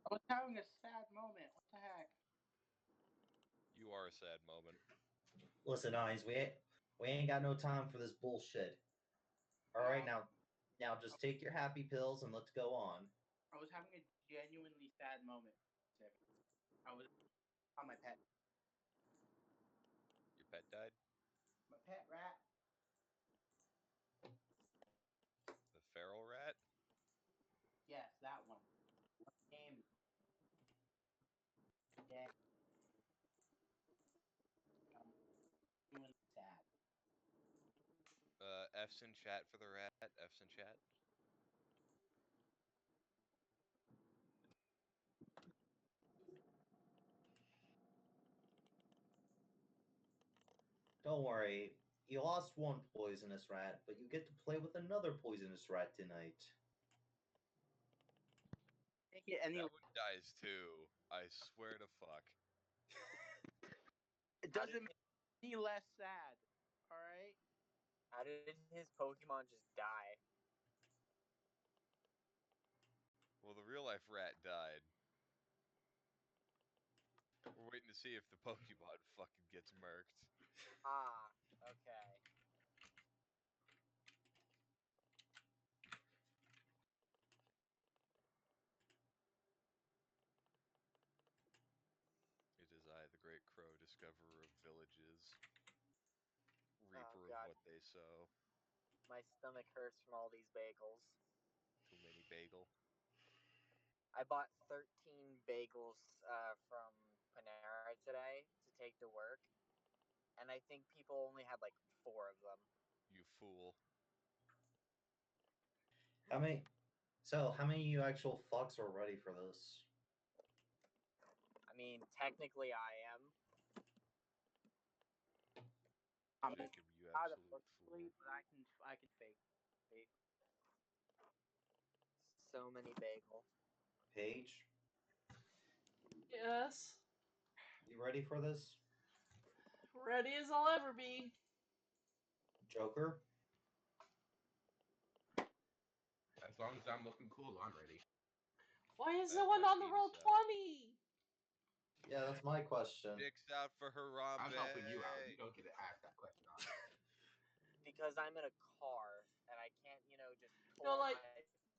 I was having a sad moment. What the heck? You are a sad moment. Listen, Eyes, we ain't got no time for this bullshit. All right, now just take your happy pills and let's go on. I was having a genuinely sad moment. I was on my pet. Your pet died? My pet rat. The feral rat? Yes, that one. What name? Yeah. I'm genuinely sad. F's in chat for the rat. F's in chat. Don't worry, you lost one poisonous rat, but you get to play with another poisonous rat tonight. Make it any. That one dies too. I swear to fuck. It doesn't make it any less sad. All right. How did his Pokemon just die? Well, the real life rat died. We're waiting to see if the Pokemon fucking gets murked. Ah, okay. It is I, the great crow, discoverer of villages, reaper of God. what they sow. My stomach hurts from all these bagels. Too many bagel. I bought 13 bagels from Panera today to take to work, and I think people only had like 4 of them. You fool. How many of you actual fucks are ready for this? I mean, technically I am. I'm Jacob, you out of absolute fool. sleep, but I can fake. So many bagel. Paige, Yes. you ready for this? Ready as I'll ever be. Joker? As long as I'm looking cool, I'm ready. Why is I no have one my on the roll penis out. 20? Yeah, that's my question. Dick's out for Harambe. I'm helping you out. You don't get to ask that question. Because I'm in a car, and I can't, just pull No, out like,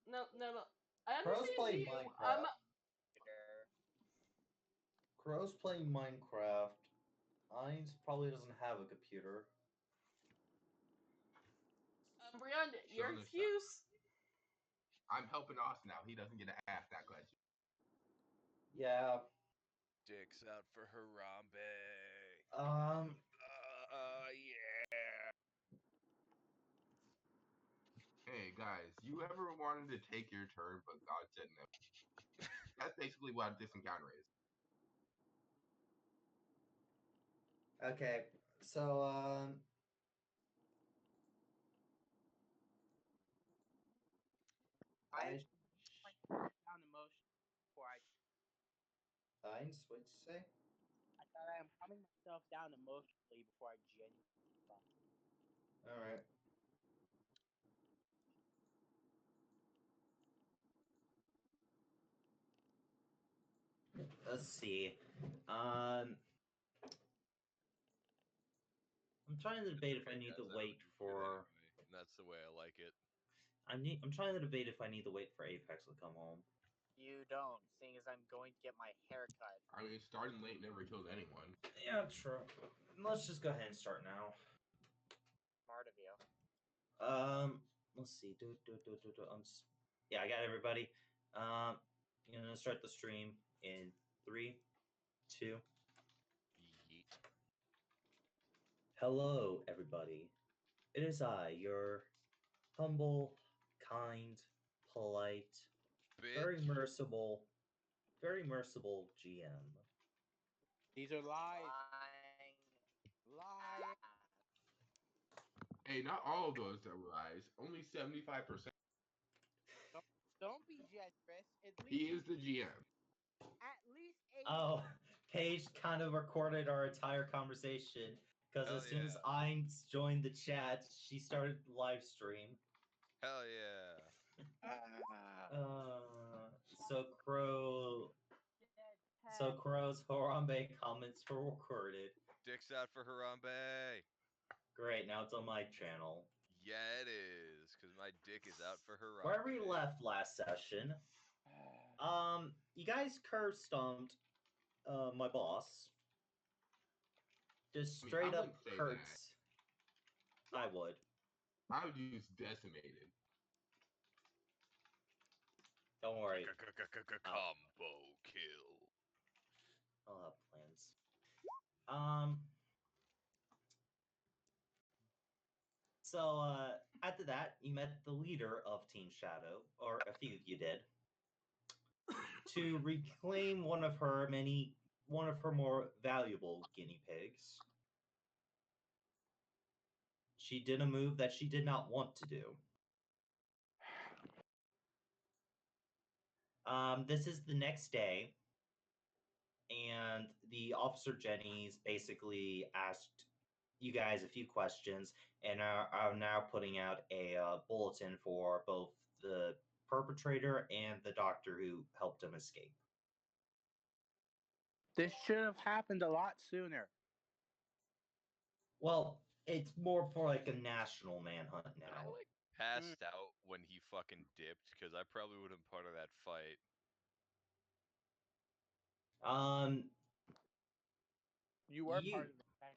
my... no. I Crows understand play you. Minecraft. computer. Crow's playing Minecraft. Ainz probably doesn't have a computer. Brian, your Showing this excuse. I'm helping Austin now. He doesn't get to ask that question. Yeah. Dick's out for Harambe. Yeah. Hey guys, you ever wanted to take your turn, but God said no? That's basically what this encounter is. Okay, so I down emotion before Ainz, what'd you say? I thought I am calming myself down emotionally before I genuinely fuck. Alright. Let's see. I'm trying to debate if I need to wait for. Anyway, and that's the way I like it. I'm trying to debate if I need to wait for Apex to come home. You don't, seeing as I'm going to get my hair cut. I mean, starting late never kills anyone. Yeah, true. Let's just go ahead and start now. Smart of you. Let's see. Yeah, I got everybody. I'm gonna start the stream in 3, 2. Yeet. Hello, everybody. It is I, your humble, kind, polite, very Bitch. merciful GM. These are lies. Lying. Lies. Hey, not all of those are lies. Only 75%. Don't be generous. At He least is the GM. at least 80. Oh, Paige kind of recorded our entire conversation because Hell as soon as yeah. Ainz joined the chat, she started the live stream. Hell yeah. So Crow So Crow's Harambe comments were recorded. Dick's out for Harambe. Great, now it's on my channel. Yeah, it is, because my dick is out for Harambe. Where we left last session, you guys curve stomped my boss. Just straight up wouldn't say hurts. I would. I would use decimated. Don't worry. Combo kill. I'll have plans. So after that, you met the leader of Team Shadow, or a few of you did, to reclaim one of her more valuable guinea pigs. She did a move that she did not want to do. This is the next day, and the officer Jenny's basically asked you guys a few questions and are now putting out a bulletin for both the perpetrator and the doctor who helped him escape. This should have happened a lot sooner. Well, it's more for like a national manhunt I now. like passed out when he fucking dipped, because I probably would have been part of that fight. You were part of the fact.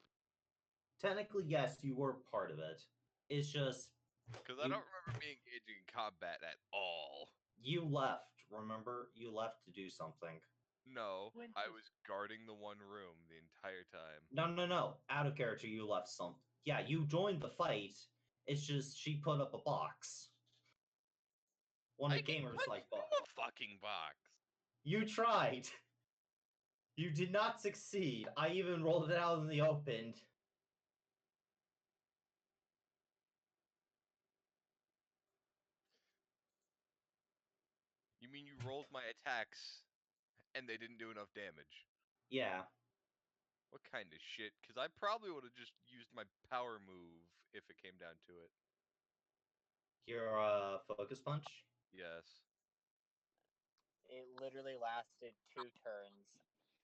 Technically, yes, you were part of it. It's just Because I don't remember being engaged in combat at all. you left. Remember, you left to do something. No, I was guarding the one room the entire time. No. Out of character, you left some. Yeah, you joined the fight. It's just she put up a box. One of the gamers like box. A fucking box. You tried. You did not succeed. I even rolled it out in the open. You mean you rolled my attacks and they didn't do enough damage? Yeah. What kind of shit? Because I probably would have just used my power move if it came down to it. Your focus punch? Yes. It literally lasted 2 turns.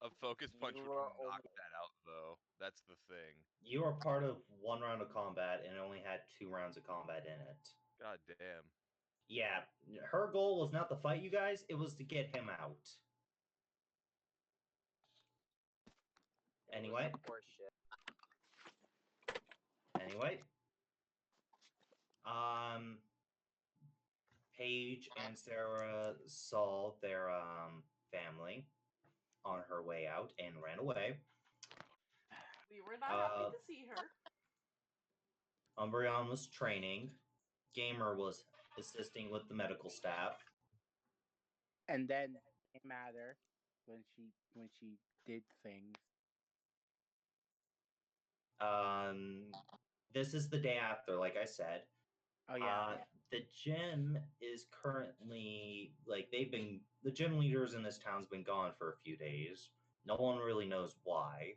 A focus punch You would were knock only- that out, though. That's the thing. You were part of one round of combat and it only had 2 rounds of combat in it. God damn. Yeah, her goal was not to fight you guys, it was to get him out. It was Anyway. horseshit. Anyway. Paige and Sarah saw their family on her way out and ran away. We were not happy to see her. Umbreon was training. Gamer was assisting with the medical staff. And then it came at her when she did things. This is the day after, like I said. Oh yeah. The gym is currently the gym leaders in this town's been gone for a few days. No one really knows why.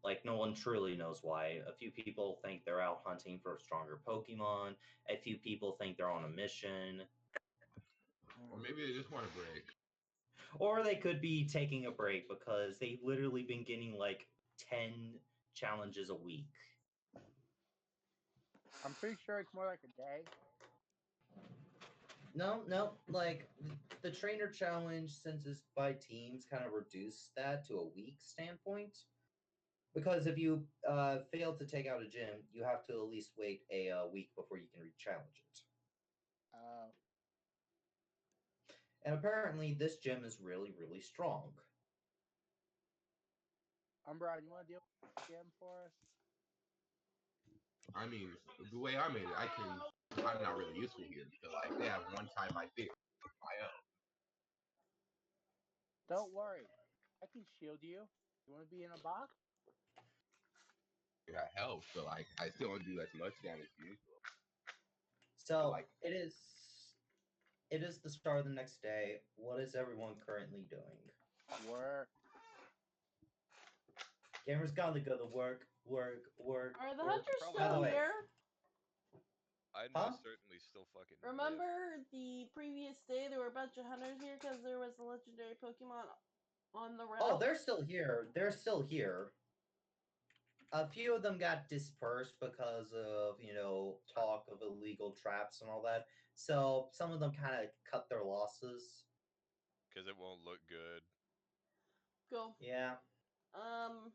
Like, no one truly knows why. A few people think they're out hunting for stronger Pokemon. A few people think they're on a mission. Or maybe they just want a break. Or they could be taking a break because they've literally been getting like 10 challenges a week. I'm pretty sure it's more like a day. No, like the trainer challenge, since it's by teams, kind of reduced that to a week standpoint. Because if you fail to take out a gym, you have to at least wait a week before you can re-challenge it. And apparently, this gym is really, really strong. Umbra, you want to deal with the gym for us? I mean, the way I made it, I'm not really useful here because like they have one time I fear my own. Don't worry, I can shield you. You want to be in a box? That helps, but like I still don't do as much damage as usual. So Like- it is the start of the next day. What is everyone currently doing? Work. Gamer's gotta go to work. Are the work. hunters By the still way, here? I'd Huh? most certainly still fucking live. Remember the previous day there were a bunch of hunters here because there was a legendary Pokemon on the route? Oh, they're still here. They're still here. A few of them got dispersed because of, talk of illegal traps and all that. So some of them kind of cut their losses. Because it won't look good. Go. Yeah. Um.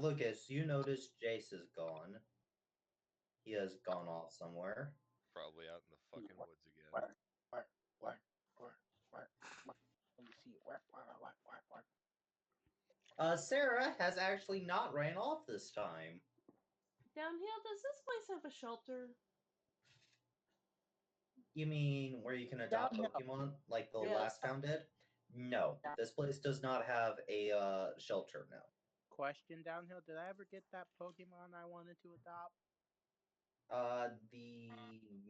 Lucas, you notice Jace is gone. He has gone off somewhere. Probably out in the fucking woods again. Where? Let me see. Where? Sarah has actually not ran off this time. Downhill, does this place have a shelter? You mean where you can adopt Downhill. Pokemon like the Yes. last town did? No, this place does not have a shelter now. Question, Downhill. Did I ever get that Pokemon I wanted to adopt? The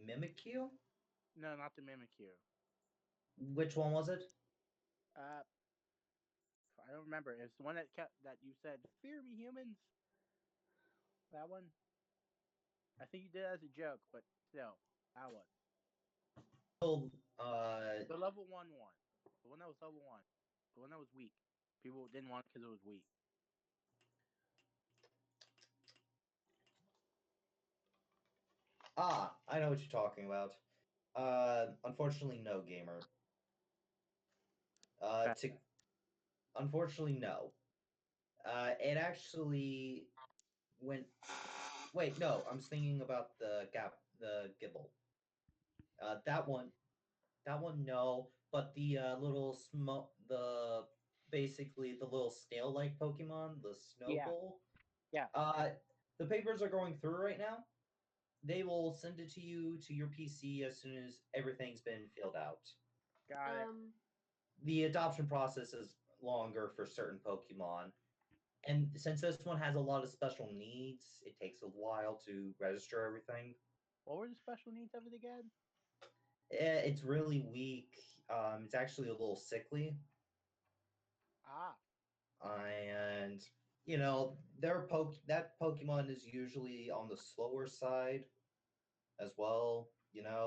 Mimikyu? No, not the Mimikyu. Which one was it? I don't remember. It's the one that you said, "Fear me, humans." That one. I think you did it as a joke, but still, that one. The level 1. The one that was level 1. The one that was weak. People didn't want it because it was weak. I know what you're talking about. Unfortunately, no, gamer. Unfortunately, no. It actually went. Wait, no, I'm thinking about the Gibble. That one, no. But the basically the little snail-like Pokemon, the Snowball. Yeah. The papers are going through right now. They will send it to you to your PC as soon as everything's been filled out. Got it. The adoption process is longer for certain Pokemon. And since this one has a lot of special needs, it takes a while to register everything. What were the special needs of it again? It's really weak. It's actually a little sickly. And that Pokemon is usually on the slower side as well.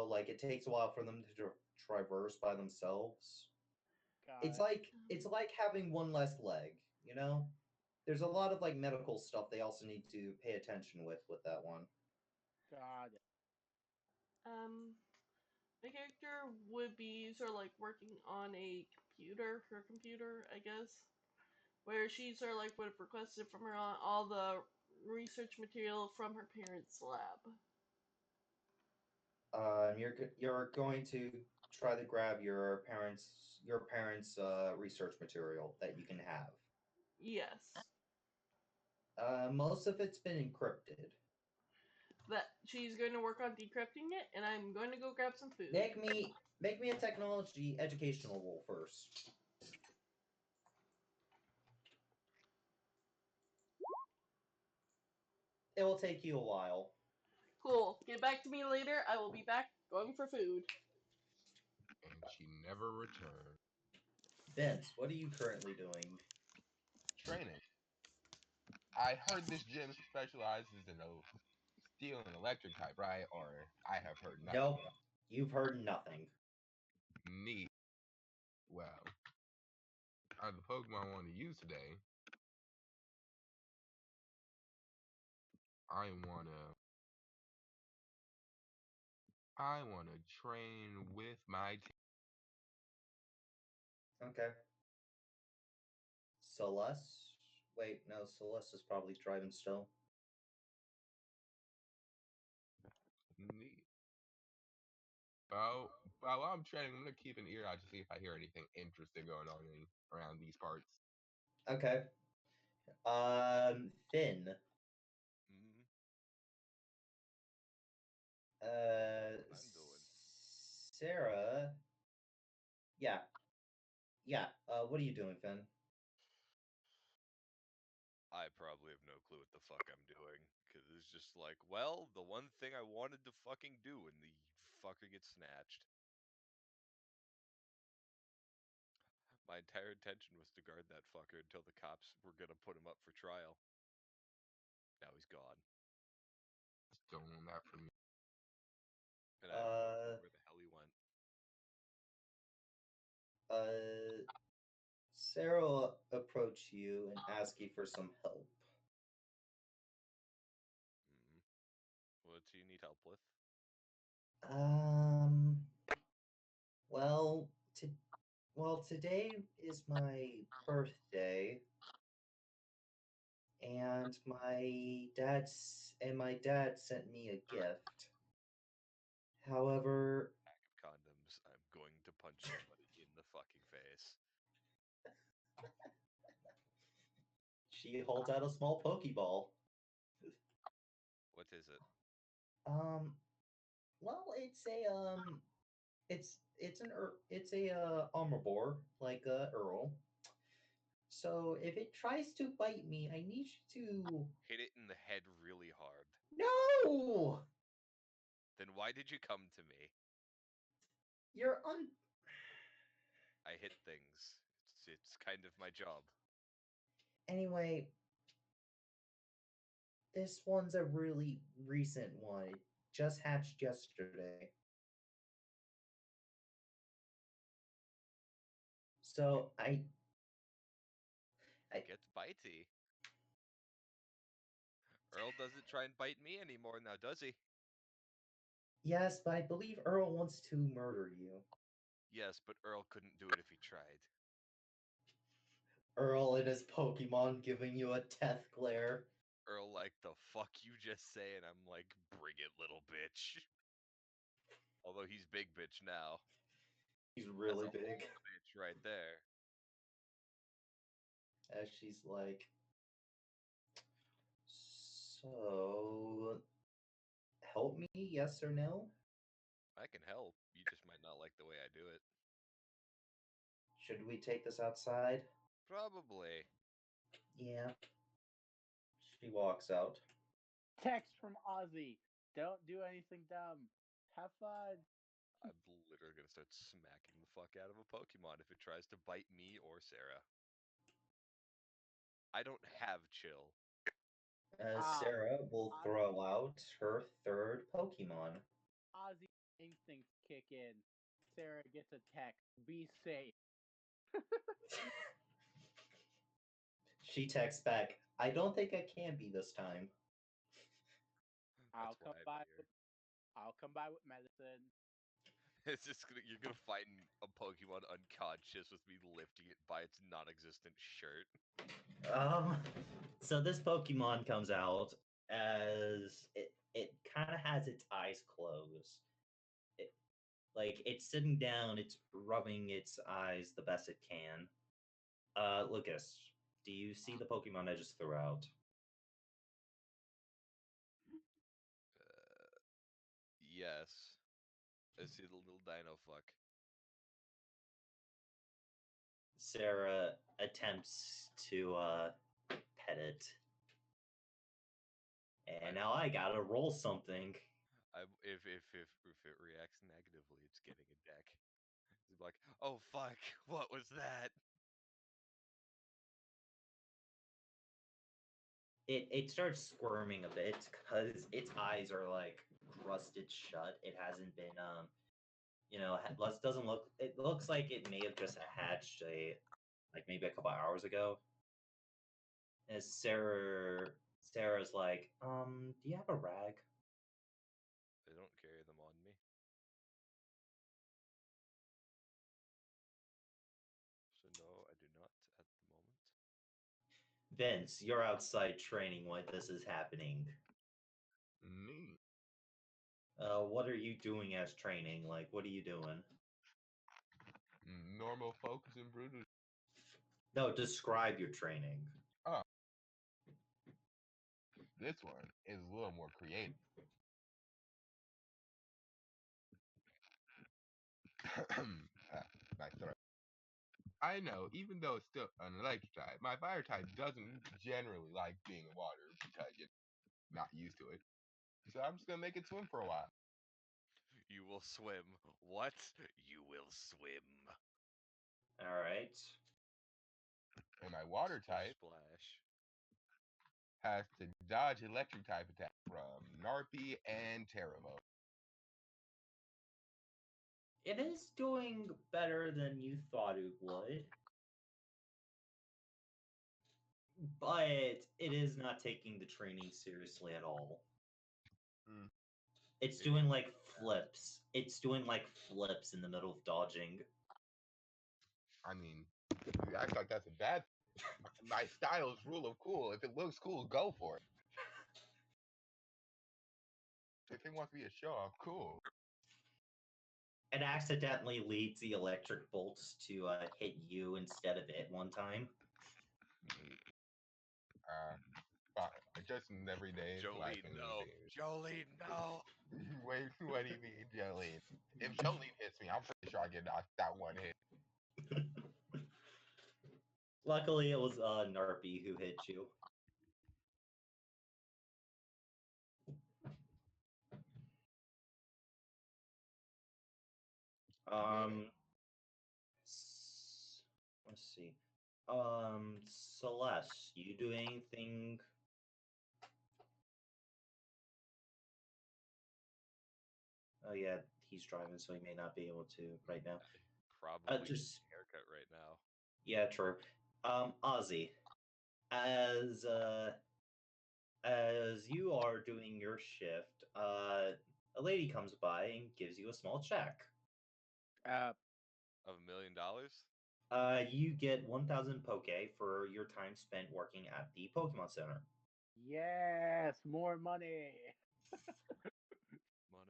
Like it takes a while for them to traverse by themselves. It's like having one less leg. There's a lot of like medical stuff they also need to pay attention with that one. Got it. My character would be sort of like working on her computer, I guess, where she sort of like would have requested from her all the research material from her parents' lab. You're going to try to grab your parents' research material that you can have. Yes. Most of it's been encrypted. That she's going to work on decrypting it, and I'm going to go grab some food. Make me a technology educational roll first. It will take you a while. Cool. Get back to me later. I will be back going for food. And she never returned. Vince, what are you currently doing? Training. I heard this gym specializes in steel and electric type, right? Or I have heard nothing. Nope. You've heard nothing. Neat. Well, out of the Pokemon I want to use today, I wanna train with my team. Okay. Celeste? Wait, no, Celeste is probably driving still. Neat. Well, while I'm training, I'm gonna keep an ear out to see if I hear anything interesting going on around these parts. Okay. Finn. Mm-hmm. I'm doing. Sarah. Yeah. What are you doing, Finn? I probably have no clue what the fuck I'm doing. Because it's just like, well, the one thing I wanted to fucking do and the fucker gets snatched. My entire intention was to guard that fucker until the cops were gonna put him up for trial. Now he's gone. Don't know that for me. And I have no idea where the hell he went. Sarah will approach you and ask you for some help. Mm. What do you need help with? Well, today is my birthday, and my dad sent me a gift. However, Pack of condoms. I'm going to punch somebody in the fucking face. she holds out a small Pokeball. What is it? Well, it's a it's a Omnivore, like Earl. So if it tries to bite me, I need you to. Hit it in the head really hard. No! Then why did you come to me? You're I hit things. It's kind of my job. Anyway, this one's a really recent one. It just hatched yesterday. So I It gets bitey. Earl doesn't try and bite me anymore now, does he? Yes, but I believe Earl wants to murder you. Yes, but Earl couldn't do it if he tried. Earl and his Pokemon giving you a death glare. Earl like, the fuck you just say? And I'm like, bring it, little bitch. Although he's big bitch now. He's really That's a big. whole bitch right there. As she's like, so help me, yes or no? I can help. You just might not like the way I do it. Should we take this outside? Probably. Yeah. She walks out. Text from Ozzy. Don't do anything dumb. Have fun. I'm literally gonna start smacking the fuck out of a Pokemon if it tries to bite me or Sarah. I don't have chill. Sarah will throw out her third Pokemon. Ozzy instincts kick in. Sarah gets a text. Be safe. She texts back, I don't think I can be this time. I'll That's come why I'm by. here. I'll come by with medicine. It's just you're gonna find a Pokemon unconscious with me lifting it by its non-existent shirt. So this Pokemon comes out as it kind of has its eyes closed. It's sitting down, it's rubbing its eyes the best it can. Lucas, do you see the Pokemon I just threw out? Yes. I see the little dino fuck. Sarah attempts to pet it. And now I gotta roll something. If it reacts negatively, it's getting a deck. It's like, oh fuck, what was that? It starts squirming a bit because its eyes are like crusted shut. It hasn't been doesn't look. It looks like it may have just hatched maybe a couple hours ago. As Sarah's like, do you have a rag? They don't carry them on me. So no, I do not at the moment. Vince, you're outside training while this is happening. Neat. What are you doing as training? Like, what are you doing? Normal focus and brutal. No, describe your training. Oh, this one is a little more creative. My throat. I know, even though it's still an electric type, my fire type doesn't generally like being in water because you're not used to it. So I'm just gonna make it swim for a while. You will swim. What? You will swim. All right. And my water Splish type splash. has to dodge electric type attack from Narpy and Teramo. It is doing better than you thought it would. But it is not taking the training seriously at all. Mm. It's doing like flips. It's doing like flips in the middle of dodging. I mean, you act like that's a bad thing. My style is rule of cool. If it looks cool, go for it. If it wants to be a show off, cool. It accidentally leads the electric bolts to hit you instead of it one time. Just an everyday life Jolene, in no. things. Jolene, no. Wait, what do you mean, Jolene? If Jolene hits me, I'm pretty sure I get knocked that one hit. Luckily, it was Narpy who hit you. Let's see. Celeste, you do anything? Oh yeah, he's driving, so he may not be able to right now. Probably Just haircut right now. yeah, true. Ozzy, as you are doing your shift, a lady comes by and gives you a small check. Of $1 million? You get 1,000 Poke for your time spent working at the Pokemon Center. Yes, more money. Money.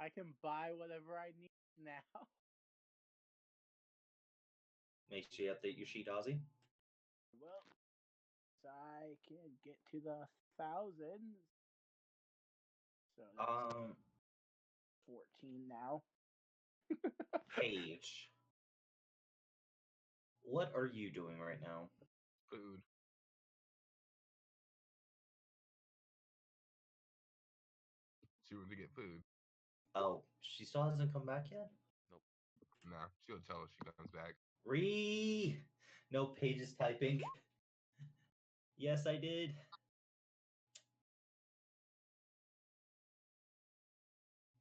I can buy whatever I need now. Make sure you update your sheet, Ozzy. Well, so I can get to the thousands. So that's 14 now. Paige, what are you doing right now? Food. She went to get food. Oh, she still hasn't come back yet? Nope. Nah, she'll tell us she comes back. No, Paige is typing. Yes, I did.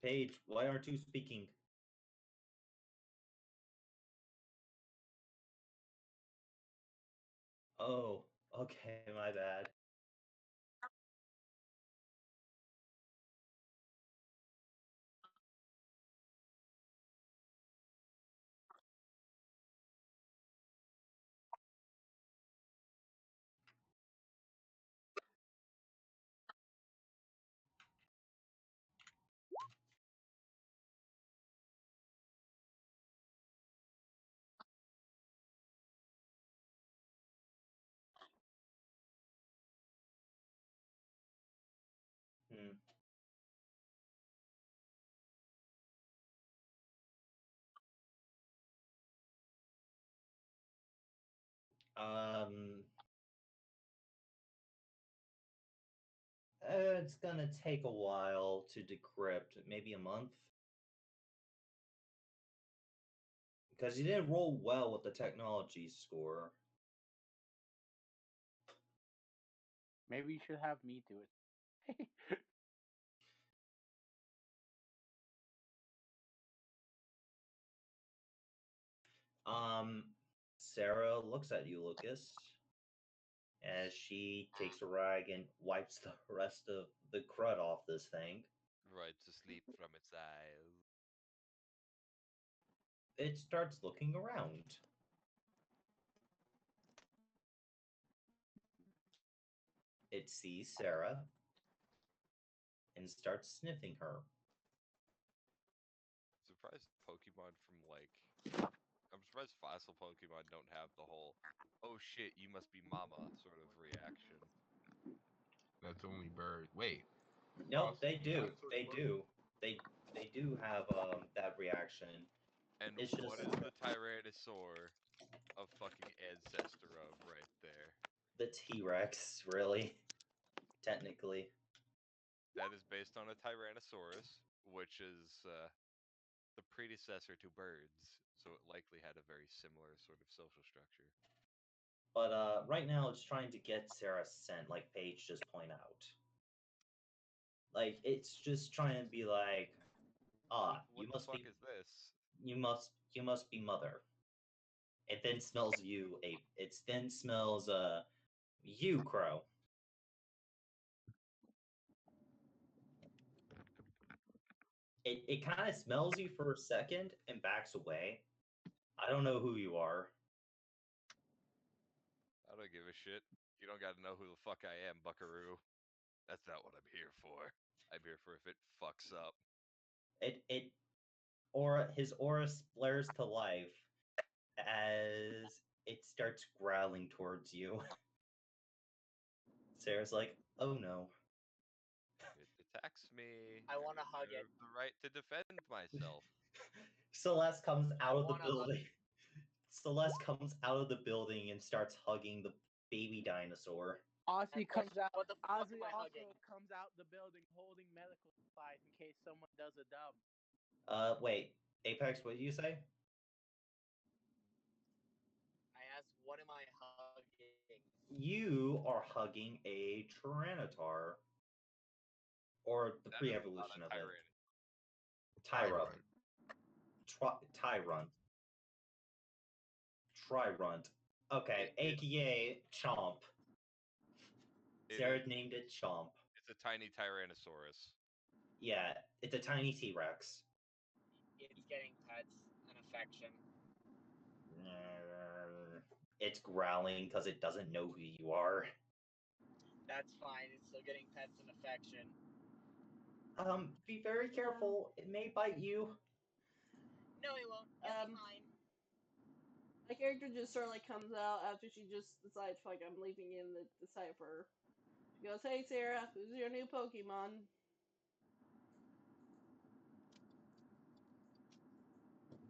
Paige, why aren't you speaking? Oh, okay, my bad. Hmm. Um, it's gonna take a while to decrypt, maybe a month. Because you didn't roll well with the technology score. Maybe you should have me do it. Sarah looks at you, Lucas, as she takes a rag and wipes the rest of the crud off this thing. Right to sleep from its eyes. It starts looking around. It sees Sarah and starts sniffing her. Surprised Pokemon from like I'm surprised fossil Pokemon don't have the whole "oh shit, you must be mama" sort of reaction. That's only bird. Wait. Nope, they do. Dinosaurs They work? do. They do have that reaction. And It's just what is the Tyrannosaur a fucking ancestor of right there? the T-Rex, really, technically. That is based on a Tyrannosaurus, which is the predecessor to birds, so it likely had a very similar sort of social structure. But right now it's trying to get Sarah sent, like Paige just pointed out. Like it's just trying to be like, What you the must fuck be is this? you must be mother. It then smells you it then smells you, Crow. It kind of smells you for a second and backs away. I don't know who you are. I don't give a shit. You don't got to know who the fuck I am, Buckaroo. That's not what I'm here for. I'm here for if it fucks up. His aura flares to life as it starts growling towards you. Sarah's like, oh no. It attacks me. I want to hug it. The right to defend myself. Celeste comes out of the wanna hug building. Celeste comes out of the building and starts hugging the baby dinosaur. Ozzy And comes out. what the fuck Ozzy am I also hugging? comes out the building holding medical supplies in case someone does a dub. Wait, Apex, what did you say? I asked, what am I hugging? You are hugging a Tyranitar. Or the That is pre-evolution not of a it. tyrant. Tyrunt. Tryrunt. Okay, aka Chomp. Sarah named it Chomp. It's a tiny Tyrannosaurus. Yeah, it's a tiny T-Rex. It's getting pets and affection. It's growling because it doesn't know who you are. That's fine. It's still getting pets and affection. Be very careful. It may bite you. No, it won't. It'll be fine. My character just sort of like comes out after she just decides, fuck, I'm leaving in the decipher. She goes, hey Sarah, who's your new Pokemon?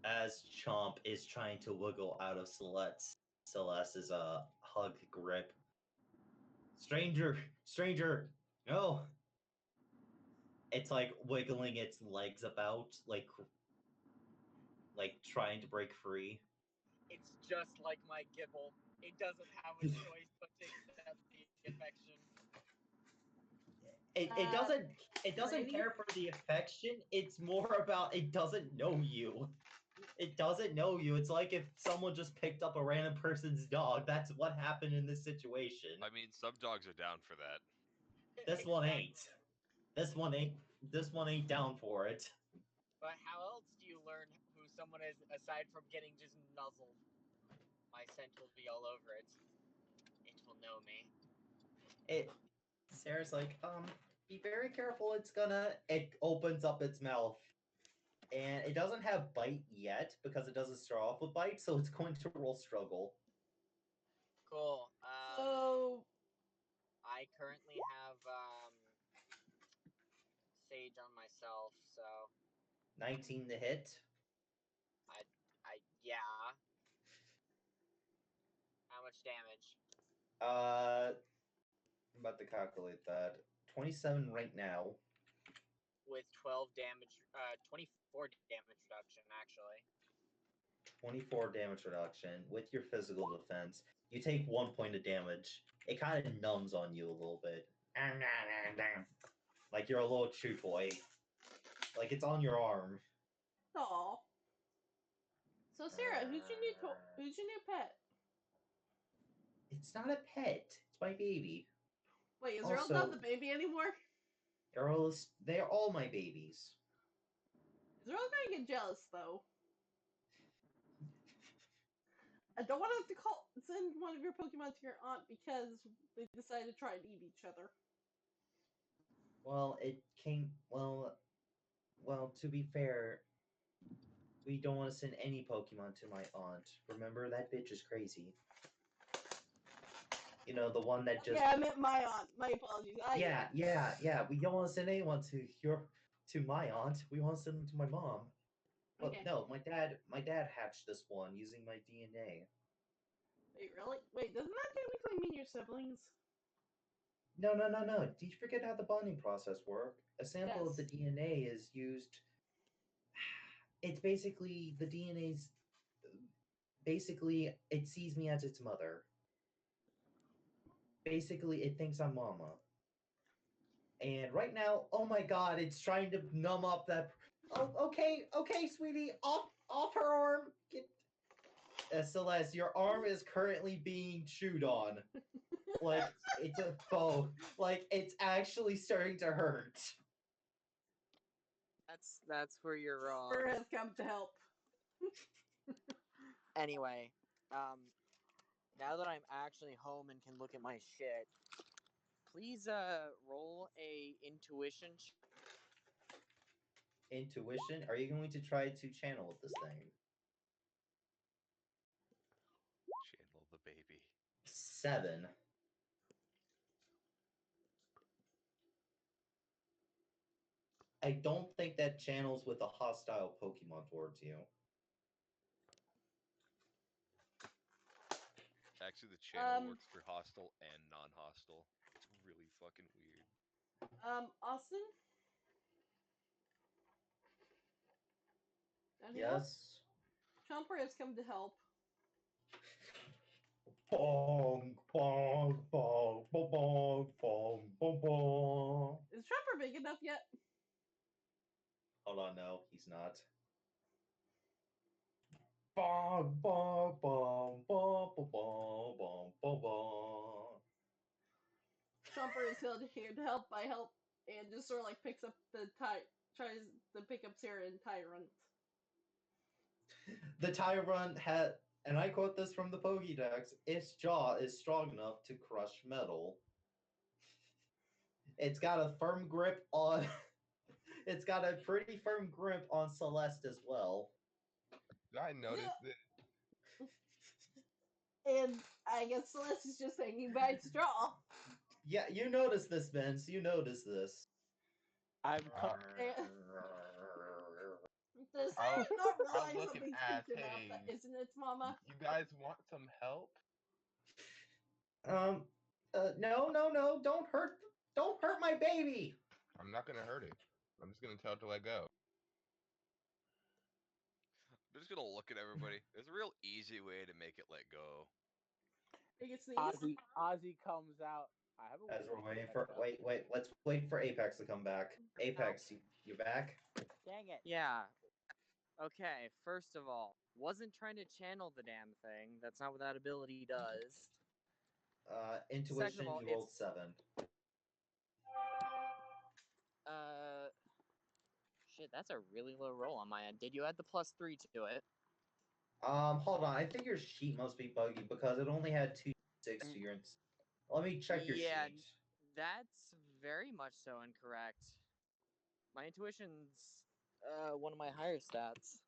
As Chomp is trying to wiggle out of Celeste's hug grip. Stranger, no! It's like wiggling its legs about, like trying to break free. It's just like my Gibble. It doesn't have a choice but to accept the affection. It doesn't care for the affection. It's more about it doesn't know you. It doesn't know you. It's like if someone just picked up a random person's dog. That's what happened in this situation. I mean, some dogs are down for that. This one ain't. This one ain't down for it. But how else do you learn who someone is aside from getting just nuzzled? My scent will be all over it. It will know me. Sarah's like, be very careful. It opens up its mouth. And it doesn't have bite yet because it doesn't start off with bite, so it's going to roll struggle. Cool. So I currently have Sage on myself, so 19 to hit. yeah. How much damage? I'm about to calculate that. 27 right now. With 12 damage, 24 damage reduction, actually. 24 damage reduction with your physical defense. You take 1 point of damage. It kind of numbs on you a little bit. Like you're a little chew toy. Like it's on your arm. Aw. So Sarah, who's your new pet? It's not a pet. It's my baby. Wait, is Also- Earl not the baby anymore? They're all my babies. Is Earl gonna get jealous though? I don't want to have to send one of your Pokemon to your aunt because they decided to try and eat each other. Well, to be fair, we don't want to send any Pokemon to my aunt. Remember, that bitch is crazy. You know, the one that just... Yeah, I meant my aunt. My apologies. Yeah. We don't want to send anyone to my aunt. We want to send them to my mom. But Okay. no, my dad hatched this one using my DNA. Wait, really? Wait, doesn't that technically mean your siblings? No. Did you forget how the bonding process works? A sample of the DNA is used... It's basically, the DNA's... Basically, it sees me as its mother. basically it thinks I'm Mama. And right now, oh my god, it's trying to numb up that. Oh, okay, sweetie, off her arm. Celeste, your arm is currently being chewed on. Like it's a foe. Like it's actually starting to hurt. That's where you're wrong. Or has come to help. Anyway, now that I'm actually home and can look at my shit, please roll a intuition. Intuition? Are you going to try to channel this thing? Channel the baby. 7. I don't think that channels with a hostile Pokemon towards you. Actually, the channel works for hostile and non-hostile. It's really fucking weird. Austin? Yes? Chomper has come to help. Bong, bong, bong, bong, bong, bong, bong, bong. Is Chomper big enough yet? Hold on, no, he's not. Bong, bong, bong, bong, bong, bong, bong, bong, bong. Chomper is here to help by help and just sort of like picks up tries to pick up Sarah and Tyrant. The Tyrant had, and I quote this from the Pokédex, its jaw is strong enough to crush metal. It's got a firm grip on. It's got a pretty firm grip on Celeste as well. Did I notice this? And I guess Celeste is just hanging by its jaw. Yeah, you notice this, Vince. You notice this. I'm Does I'll not realize look and something's ask, creeping out hey, that isn't its mama? you guys want some help? No, don't hurt my baby. I'm not gonna hurt it. I'm just gonna tell it to let go. I'm just gonna look at everybody. There's a real easy way to make it let go. Make it sneeze? Ozzy comes out. I have a As we're waiting check for out. wait, let's wait for Apex to come back. Apex, you back? Dang it. Yeah. Okay, first of all, wasn't trying to channel the damn thing. That's not what that ability does. Intuition, Second of all, you rolled it's 7. Shit, that's a really low roll on my end. Did you add the +3 to it? Hold on. I think your sheet must be buggy because it only had 2 6 to your. Let me check your sheet. That's very much so incorrect. My intuition's one of my higher stats.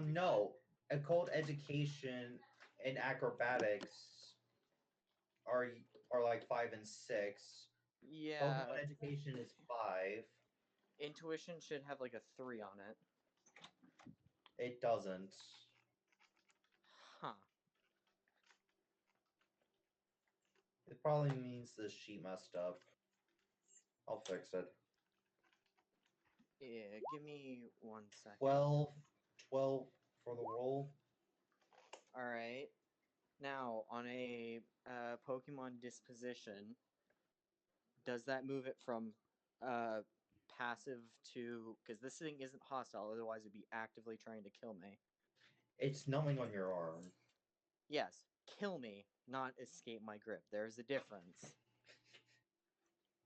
No. Occult education and acrobatics are like 5 and 6. Yeah. Pokemon education is 5. Intuition should have like a 3 on it. It doesn't. Huh. It probably means this sheet messed up. I'll fix it. Yeah, give me 1 second. 12 for the roll. Alright. Now, on a Pokemon disposition, does that move it from passive to... Because this thing isn't hostile, otherwise it'd be actively trying to kill me. It's numbing on your arm. Yes, kill me, not escape my grip. There's a difference.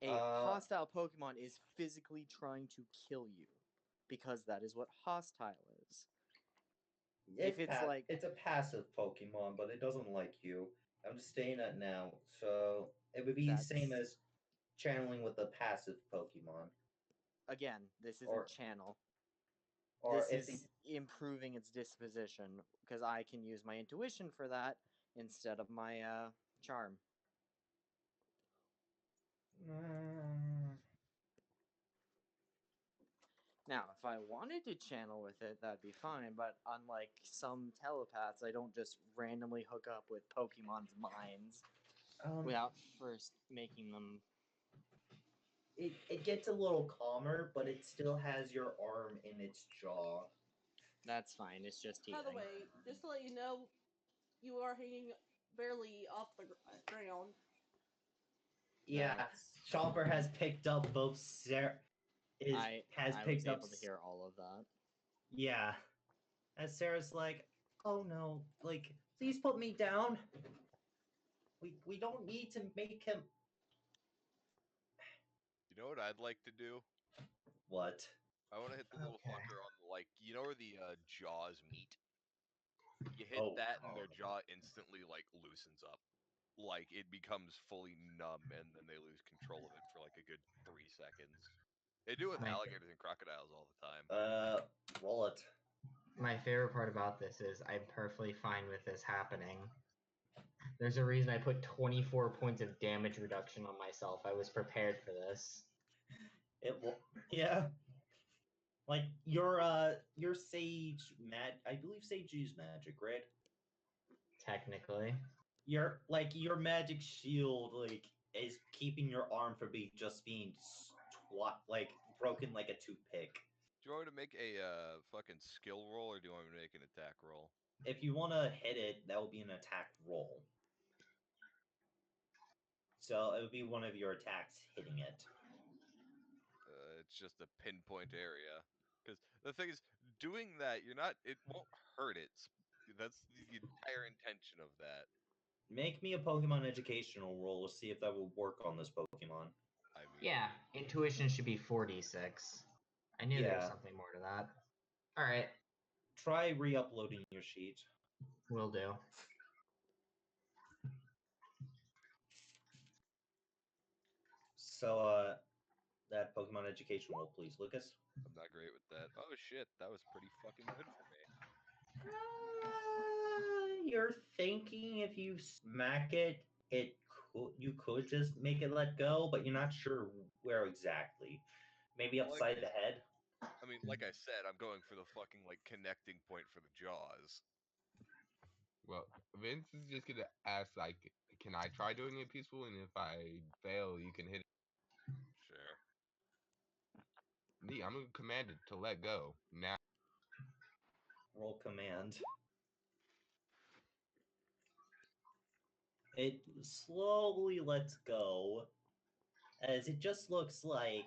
A hostile Pokemon is physically trying to kill you, because that is what hostile is. If it's like... It's a passive Pokemon, but it doesn't like you. I'm just saying that now. So it would be the same as channeling with a passive Pokemon. Again, this isn't channel. Or this is improving its disposition, because I can use my intuition for that instead of my charm. Now, if I wanted to channel with it, that'd be fine, but unlike some telepaths, I don't just randomly hook up with Pokemon's minds without first making them... it gets a little calmer, but it still has your arm in its jaw. That's fine. It's just By the healing. way, just to let you know, you are hanging barely off the ground. Yeah, That's Chomper fine. has picked up both Sarah. I was able to hear all of that. Yeah, as Sarah's like, "Oh no, like, please put me down. We don't need to make him." You know what I'd like to do? What? I want to hit the little Okay. fucker on the, like, you know where the jaws meet? You hit Oh, that and their jaw instantly, like, loosens up. Like, it becomes fully numb and then they lose control of it for, like, a good 3 seconds. They do it with Right. alligators and crocodiles all the time. Roll it. My favorite part about this is I'm perfectly fine with this happening. There's a reason I put 24 points of damage reduction on myself. I was prepared for this. It will. Yeah. Like your sage I believe sage use magic, right? Technically. Your magic shield is keeping your arm from being broken like a toothpick. Do you want me to make a fucking skill roll or do you want me to make an attack roll? If you want to hit it, that will be an attack roll. So it would be one of your attacks hitting it. It's just a pinpoint area. Because the thing is, doing that, it won't hurt it. That's the entire intention of that. Make me a Pokemon educational roll to see if that will work on this Pokemon. I mean, Yeah, intuition should be 4d6. I knew there was something more to that. Alright, Try re-uploading your sheet. will do. So, that Pokemon education roll, please, Lucas. I'm not great with that. Oh shit, that was pretty fucking good for me. You're thinking if you smack it, you could just make it let go, but you're not sure where exactly. Maybe upside the head. I mean, like I said, I'm going for the fucking, like, connecting point for the jaws. Well, Vince is just gonna ask, like, can I try doing it peaceful? And if I fail, you can hit it. Sure. Me, I'm gonna command it to let go now. Roll command. It slowly lets go, as it just looks like,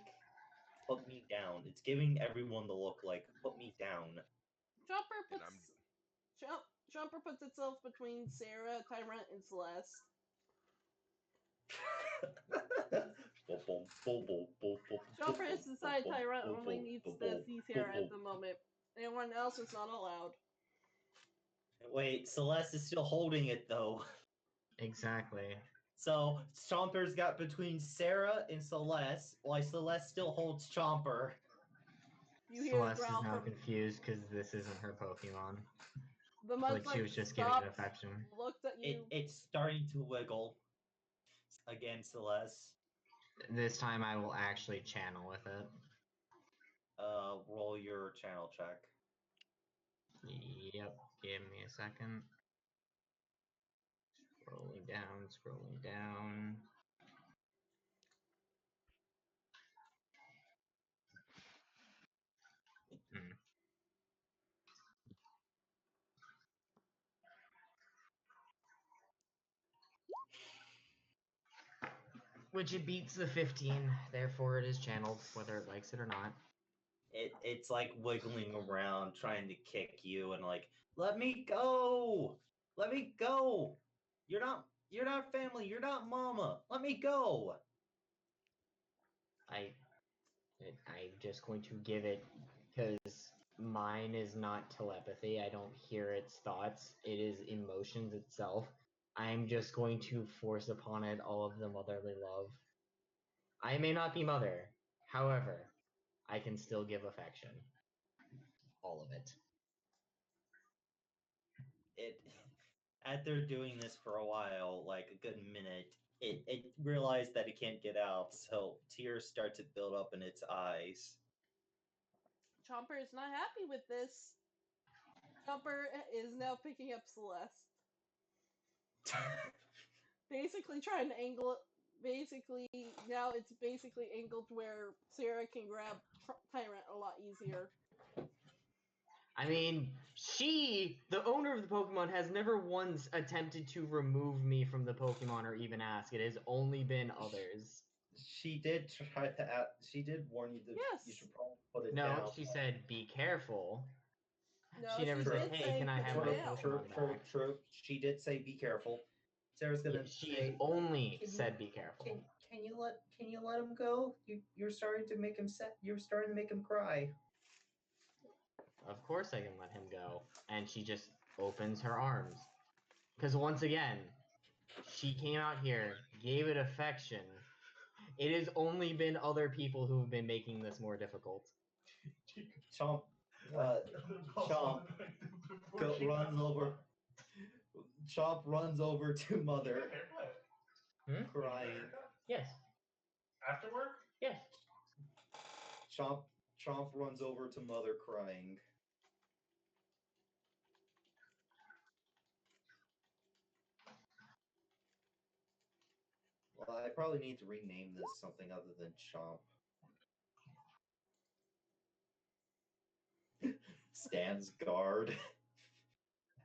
put me down. It's giving everyone the look like, put me down. Jumper puts itself between Sarah, Tyrant, and Celeste. Jumper has decided Tyrant only needs to see Sarah at the moment. Anyone else is not allowed. Wait, Celeste is still holding it though. Exactly. So Chomper's got between Sarah and Celeste, while Celeste still holds Chomper. You hear Celeste is growl now from confused because this isn't her Pokemon. the Like she was just giving it affection. Looked at you. It's starting to wiggle. Again, Celeste. This time I will actually channel with it. Roll your channel check. Yep, give me a second. Scrolling down, scrolling down. Which it beats the 15, therefore it is channeled, whether it likes it or not. It's like wiggling around, trying to kick you, and like, let me go! Let me go! You're not family, you're not mama! Let me go! I'm just going to give it, because mine is not telepathy, I don't hear its thoughts, it is emotions itself. I'm just going to force upon it all of the motherly love. I may not be mother, however, I can still give affection. All of it. After doing this for a while, like a good minute, it realized that it can't get out, so tears start to build up in its eyes. Chomper is not happy with this. Chomper is now picking up Celeste. Basically trying to angle basically now it's basically angled where Sarah can grab Tyrant a lot easier. I mean, the owner of the Pokemon, has never once attempted to remove me from the Pokemon or even ask. It has only been others. She did try to. She did warn you that Yes. you should probably put it No, down. she said, "Be careful." No, She never said, did "Hey, say can I put have it my down. Pokemon back?" True. She did say, "Be careful." Sarah's gonna She's say, only "Can you- said, "Be careful." Can you let him go? You're starting to make him You're starting to make him cry. Of course I can let him go. And she just opens her arms. Because once again, she came out here, gave it affection. It has only been other people who have been making this more difficult. Chomp, Chomp runs over. Chomp runs over to Mother, crying. Yes. After work? Yes. Chomp runs over to Mother, crying. Well, I probably need to rename this something other than Chomp. Stands guard.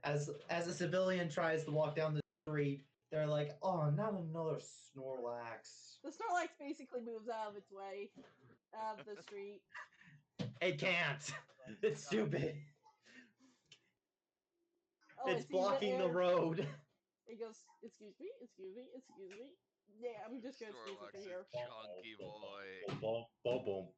As a civilian tries to walk down the street, they're like, "Oh, not another Snorlax." The Snorlax basically moves out of its way, out of the street. It can't. It's too big. Oh, It's blocking the road. It goes, excuse me. Yeah, I'm just gonna sneak Snorlax over is here. chunky boy.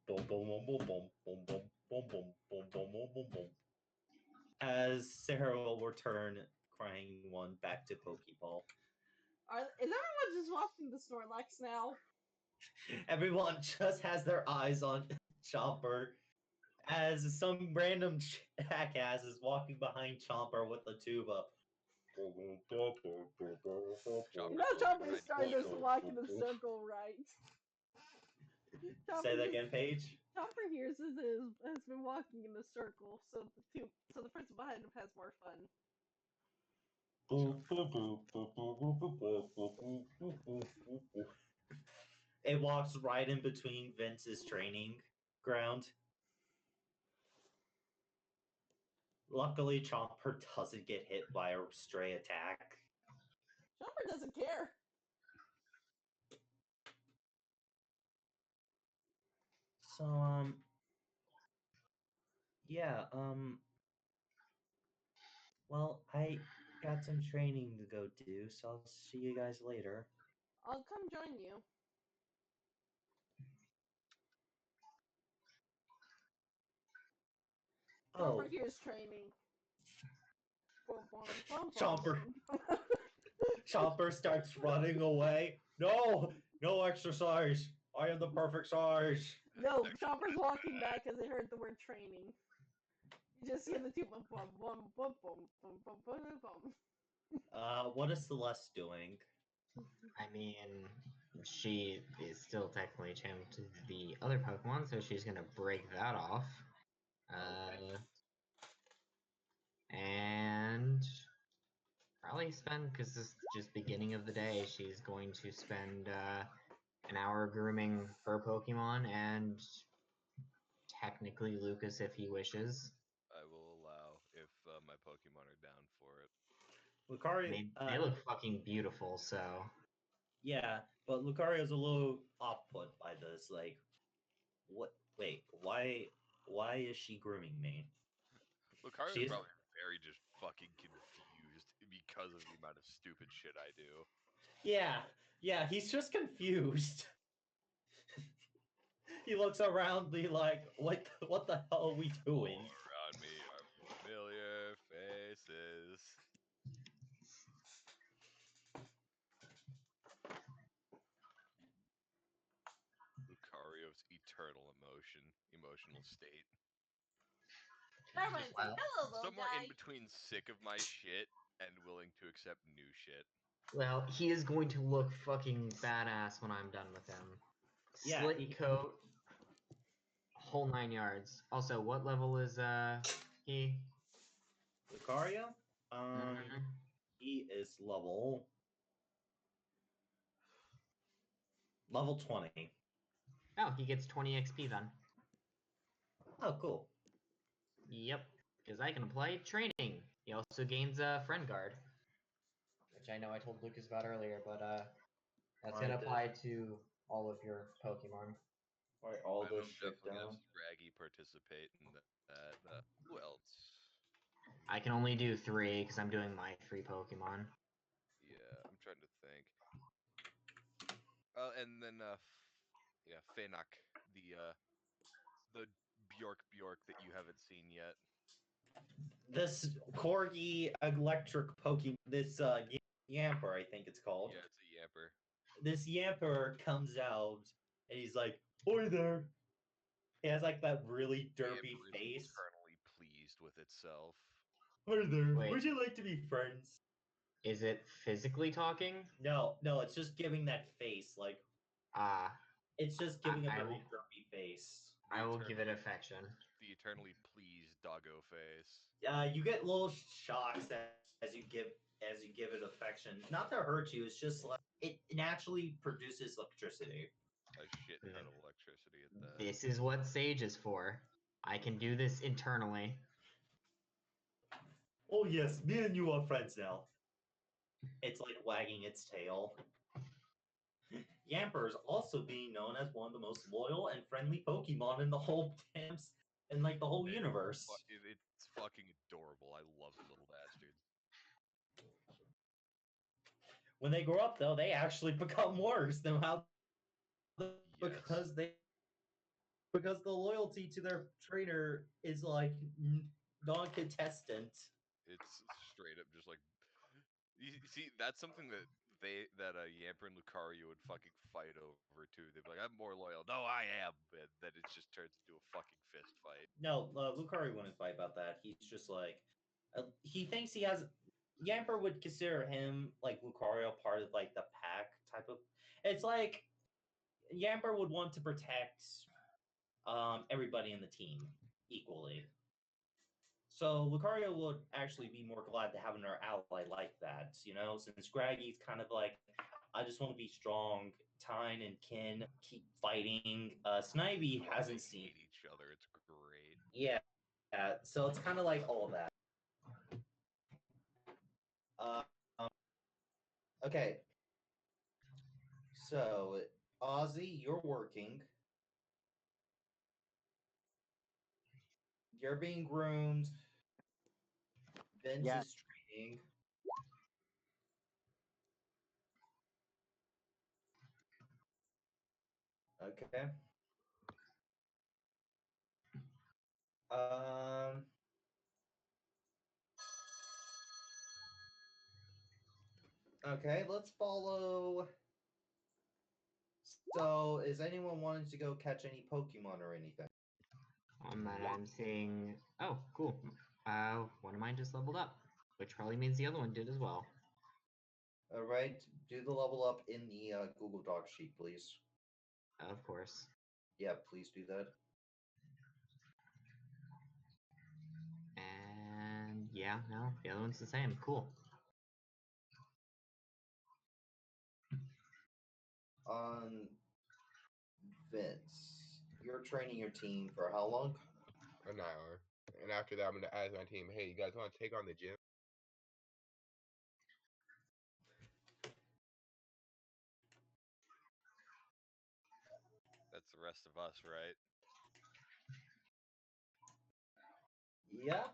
As Sarah will return, crying one, back to Pokeball. Is everyone just watching the Snorlax now? Everyone just has their eyes on Chomper as some random jackass is walking behind Chomper with a tuba. You know Chomper's starting to walk in a circle, right? Say that again, Paige. Chomper here has been walking in a circle, so the person behind him has more fun. It walks right in between Vince's training ground. Luckily, Chomper doesn't get hit by a stray attack. Chomper doesn't care. So, yeah, well, I got some training to go do, so I'll see you guys later. I'll come join you. Oh, Chomper here's training. Chomper. Chomper starts running away. No exercise. I am the perfect size. No, Chomper's walking back because they heard the word training. You just hear the two bum bum bum bum bum bum bum bum. What is Celeste doing? I mean, she is still technically channeled to the other Pokemon, so she's gonna break that off. And probably spend, because this is just beginning of the day, she's going to spend an hour grooming her Pokemon and technically Lucas if he wishes. I will allow if my Pokemon are down for it. Lucario. They look fucking beautiful, so. Yeah, but Lucario's a little off-put by this. Like, what? Wait, why is she grooming me? Lucario's She's probably very just fucking confused because of the amount of stupid shit I do. Yeah, he's just confused. He looks around, be like, what the hell are we doing? All around me are familiar faces. Lucario's emotional state. Hello, little Somewhere guy. in between sick of my shit and willing to accept new shit. Well, he is going to look fucking badass when I'm done with him. Yeah, Slit coat, whole 9 yards. Also, what level is he? Lucario? Mhm. He is level Level 20. Oh, he gets 20 XP then. Oh, cool. Yep, because I can apply training. He also gains a friend guard, which I know I told Lucas about earlier, but that's gonna apply to all of your Pokemon. Write all I'm this shit definitely down. have Scraggy participate in that. Who else? I can only do 3 because I'm doing my 3 Pokemon. Yeah, I'm trying to think. And then yeah, Fanak, the Bjork that you haven't seen yet. This Corgi electric Pokemon, this Yamper, I think it's called. Yeah, it's a Yamper. This Yamper comes out and he's like, "Oi there!" He has like that really derpy Yamper face. is eternally pleased with itself. "Oi there! Wait. Would you like to be friends?" Is it physically talking? No, it's just giving that face. Like, it's just giving a I very will- derpy face. I will give it affection. The eternally pleased doggo face. You get little shocks as you give it affection. Not to hurt you, it's just like it naturally produces electricity. A shit ton of electricity at that. This is what Sage is for. I can do this internally. Oh yes, me and you are friends now. It's like wagging its tail. Yamper is also being known as one of the most loyal and friendly Pokemon in the whole the whole universe. It's fucking adorable. I love the little bastard. When they grow up, though, they actually become worse than how because the loyalty to their trainer is like non-contestant. It's straight up just like you see. That's something that Yamper and Lucario would fucking fight over too. They'd be like, "I'm more loyal." No, I am. And then it just turns into a fucking fist fight. No, Lucario wouldn't fight about that. He's just like he thinks he has. Yamper would consider him like Lucario part of like the pack type of. It's like Yamper would want to protect everybody in the team equally. So Lucario would actually be more glad to have another ally like that, since Scraggy's kind of like, I just want to be strong. Tyne and Kin keep fighting. Snivy hasn't seen hate each other. It's great. Yeah, so it's kind of like all of that. Okay. So, Ozzy, you're working. You're being groomed. Vince Yes. is training. Okay. Okay, let's follow. So, is anyone wanting to go catch any Pokemon or anything? I'm seeing. Oh, cool. One of mine just leveled up, which probably means the other one did as well. All right, do the level up in the Google Doc sheet, please. Of course. Yeah, please do that. And yeah, no, the other one's the same. Cool. Vince, you're training your team for how long? An hour. And after that, I'm going to ask my team, hey, you guys want to take on the gym? That's the rest of us, right? Yeah.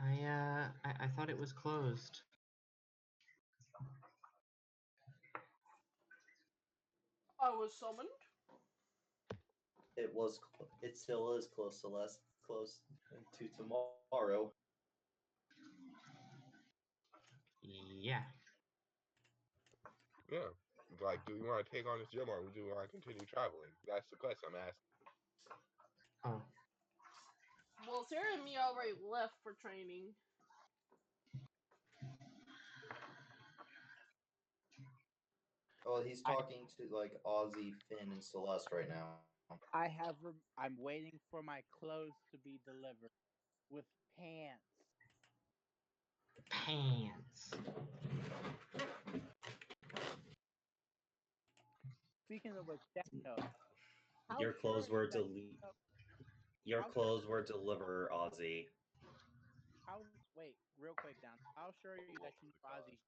I thought it was closed. I was summoned. It was. It still is close to tomorrow. Yeah. Yeah. Like, do we want to take on this gym or do we want to continue traveling? That's the question I'm asking. Oh. Well, Sarah and me already left for training. Oh, he's talking to like Ozzy, Finn, and Celeste right now. I'm waiting for my clothes to be delivered with pants. Pants. Speaking of which, Daniel, how Your sure clothes are were you that Your how sure- clothes were delivered, Ozzy. how wait, real quick down. How sure are you that you knew Ozzy?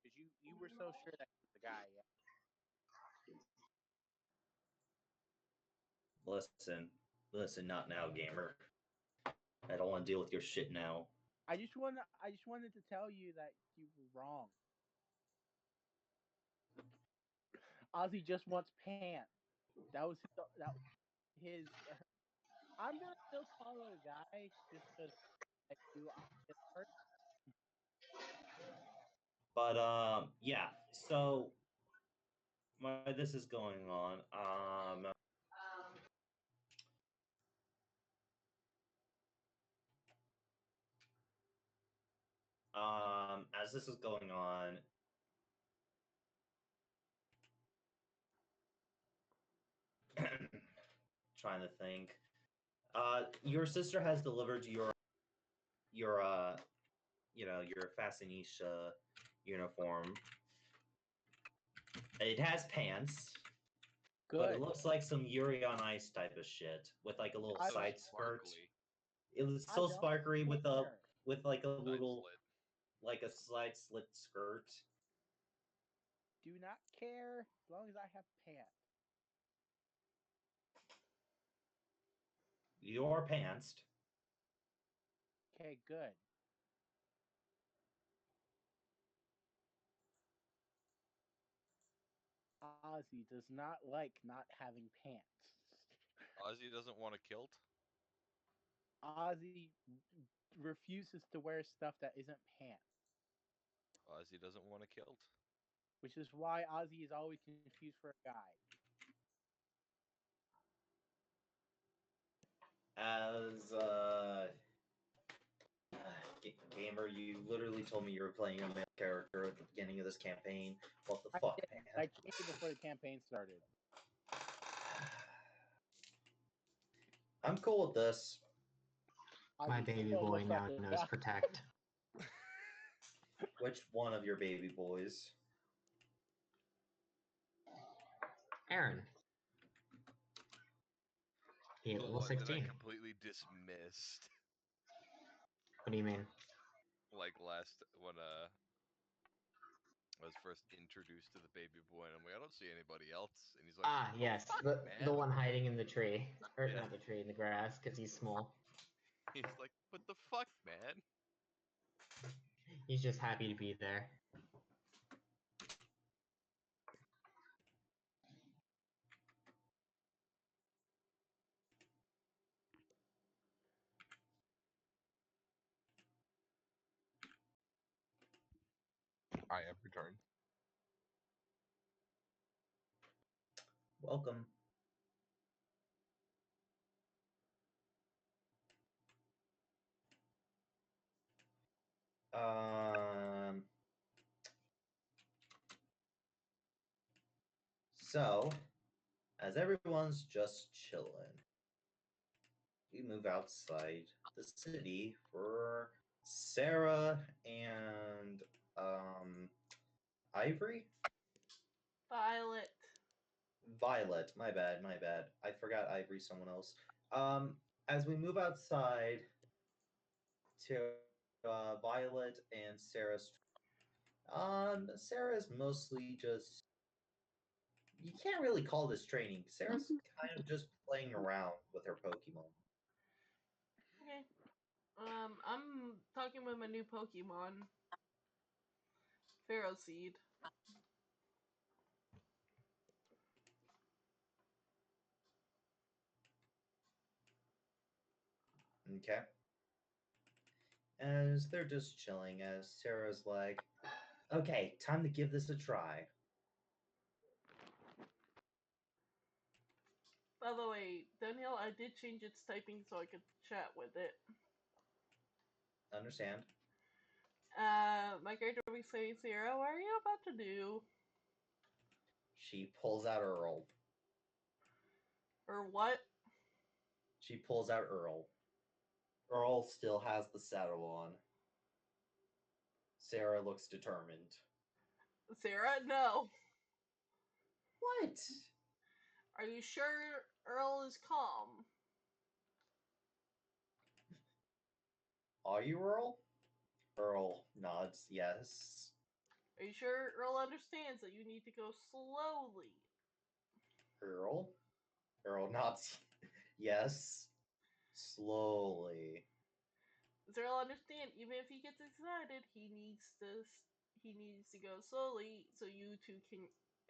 Because you were so sure that he was the guy. Yeah. Listen, not now, gamer. I don't want to deal with your shit now. I just wanted to tell you that you were wrong. Ozzy just wants pants. That was his. I'm gonna still call it a guy just because I do his part. But yeah. So why this is going on? As this is going on, trying to think. Your sister has delivered your your fashionista uniform. It has pants, but it Good. looks like some Yuri on Ice type of shit with like a little I- So side skirt. sparkly. It was I so don't sparkly with care. like a Side little slit. like a side slit skirt. Do not care as long as I have pants. Your pants. Okay, good. Ozzy does not like not having pants. Ozzy doesn't want a kilt. Ozzy refuses to wear stuff that isn't pants, Ozzy doesn't want a kilt. which is why Ozzy is always confused for a guy. As gamer, you literally told me you were playing a male character at the beginning of this campaign. What the fuck, man? I changed it before the campaign started. I'm cool with this. My Ozzy baby still boy looks now like a knows guy. protect. Which one of your baby boys? Aaron. He The level one that I 16. completely dismissed. What do you mean? Like when I was first introduced to the baby boy, and I'm like, I don't see anybody else. And he's like, Ah, yes, fuck, the man. one hiding in the tree, or Yeah. not the tree, in the grass, because he's small. He's like, what the fuck, man? He's just happy to be there. I have returned. Welcome. So, as everyone's just chilling, we move outside the city for Sarah and Ivory? Violet. Violet. My bad, my bad. I forgot Ivory, someone else. As we move outside to Violet and Sarah's, Sarah's mostly just. You can't really call this training. Sarah's kind of just playing around with her Pokemon. Okay. I'm talking with my new Pokemon. Pharaoh Seed. Okay. As they're just chilling, as Sarah's like, okay, time to give this a try. By the way, Danielle, I did change its typing so I could chat with it. Understand? My character will be saying, Sarah, what are you about to do? She pulls out Earl. Or what? She pulls out Earl. Earl still has the saddle on. Sarah looks determined. Sarah, no. What? Are you sure Earl is calm? Are you Earl? Earl nods yes. Are you sure Earl understands that you need to go slowly? Earl? Earl nods yes. Slowly. Does Earl understand even if he gets excited, he needs to go slowly so you two can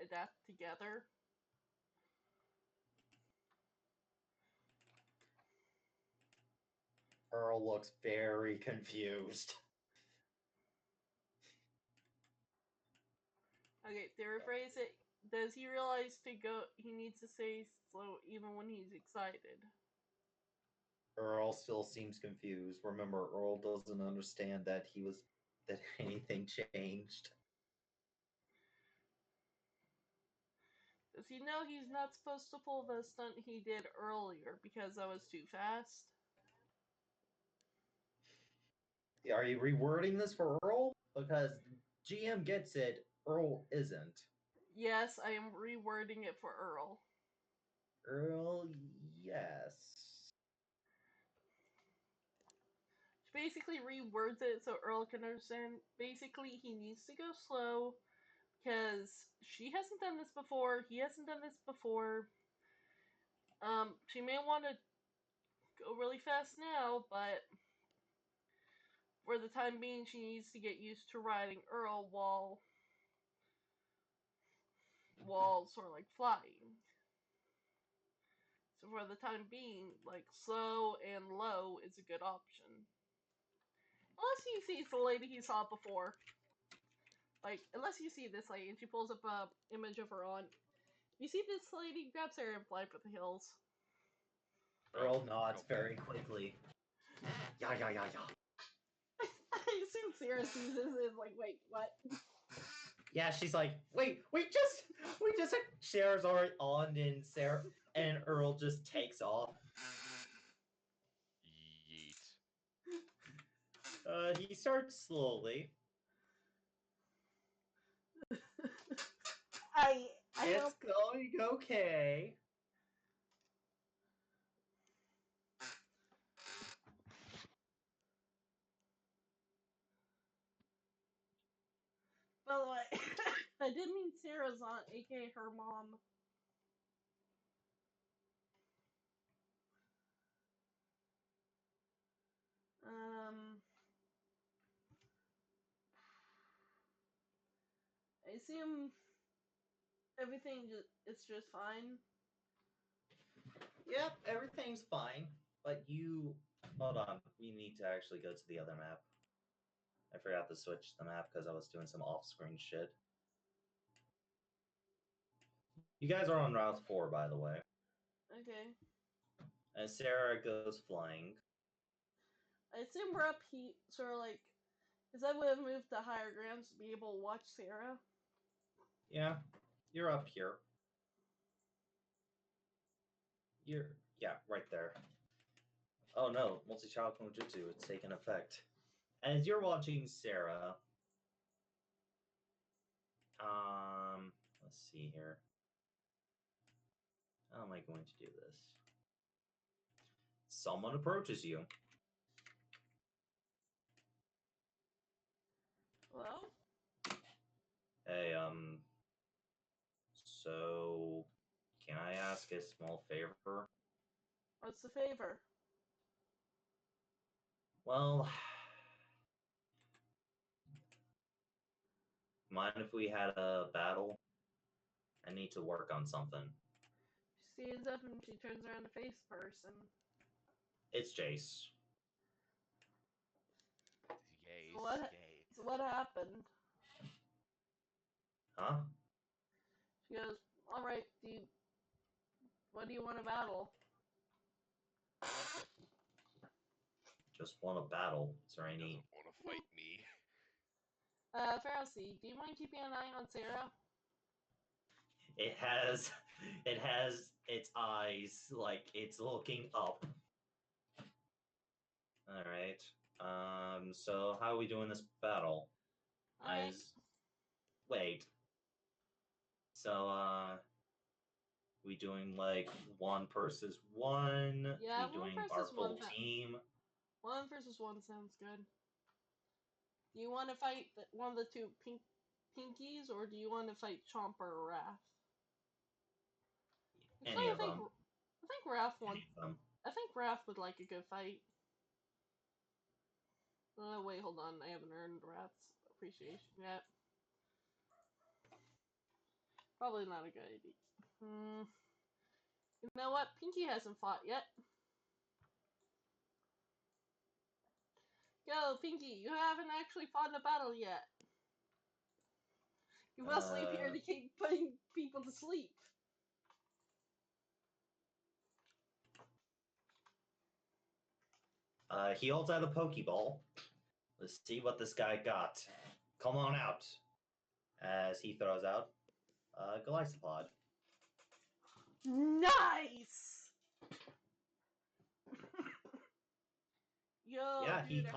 adapt together? Earl looks very confused. Okay, to rephrase it, does he realize he needs to stay slow even when he's excited? Earl still seems confused. Remember, Earl doesn't understand that that anything changed. Does he know he's not supposed to pull the stunt he did earlier because that was too fast? Are you rewording this for Earl? Because GM gets it, Earl isn't. Yes, I am rewording it for Earl. Earl, yes. She basically rewords it so Earl can understand. Basically, he needs to go slow because she hasn't done this before. He hasn't done this before. She may want to go really fast now, but for the time being, she needs to get used to riding Earl while sort of like flying. So for the time being, like slow and low is a good option. Unless he sees the lady he saw before. Like, unless you see this lady and she pulls up a image of her on. You see this lady, grabs her and fly for the hills. Earl nods very quickly. Yeah. I assume Sarah sees this and is like, wait, what? Yeah, she's like, wait, we just Sarah's already on and Earl just takes off. Yeet. He starts slowly. It's hope going okay. by the way, I did mean Sarah's aunt, aka her mom. I assume everything it's just fine. Yep, everything's fine. But you hold on. We need to actually go to the other map. I forgot to switch the map because I was doing some off-screen shit. You guys are on Route 4, by the way. Okay. And Sarah goes flying. I assume we're up here, sort of like, because I would have moved to higher grounds to be able to watch Sarah. Yeah, you're up here. Yeah, right there. Oh no, multi-child Konjutsu, it's taken effect. As you're watching Sarah, let's see here. How am I going to do this? Someone approaches you. Hello? Hey, so can I ask a small favor? What's the favor? Well, mind if we had a battle? I need to work on something. She stands up and she turns around to face the person. It's Jace. Yes, So what happened? Huh? She goes, alright, what do you want to battle? Just want a battle. Is there any... Doesn't want to fight me. Pharisee, do you mind keeping an eye on Sarah? It has its eyes, like it's looking up. Alright. So how are we doing this battle? Alright. Wait. So, We doing like 1 versus 1? Yeah, we 1 doing our versus full 1 team? 1 versus 1 sounds good. Do you want to fight one of the two pinkies, or do you want to fight Chomper or Raph? Actually, Any of them. I think Raph Any of them. I think Raph would like a good fight. Oh wait, hold on. I haven't earned Raph's appreciation yet. Probably not a good idea. You know what? Pinky hasn't fought yet. Go, Pinky! You haven't actually fought in a battle yet. You must leave here to keep putting people to sleep. He holds out a Pokeball. Let's see what this guy got. Come on out. As he throws out Golisopod. Nice! Yo, Yeah, dude,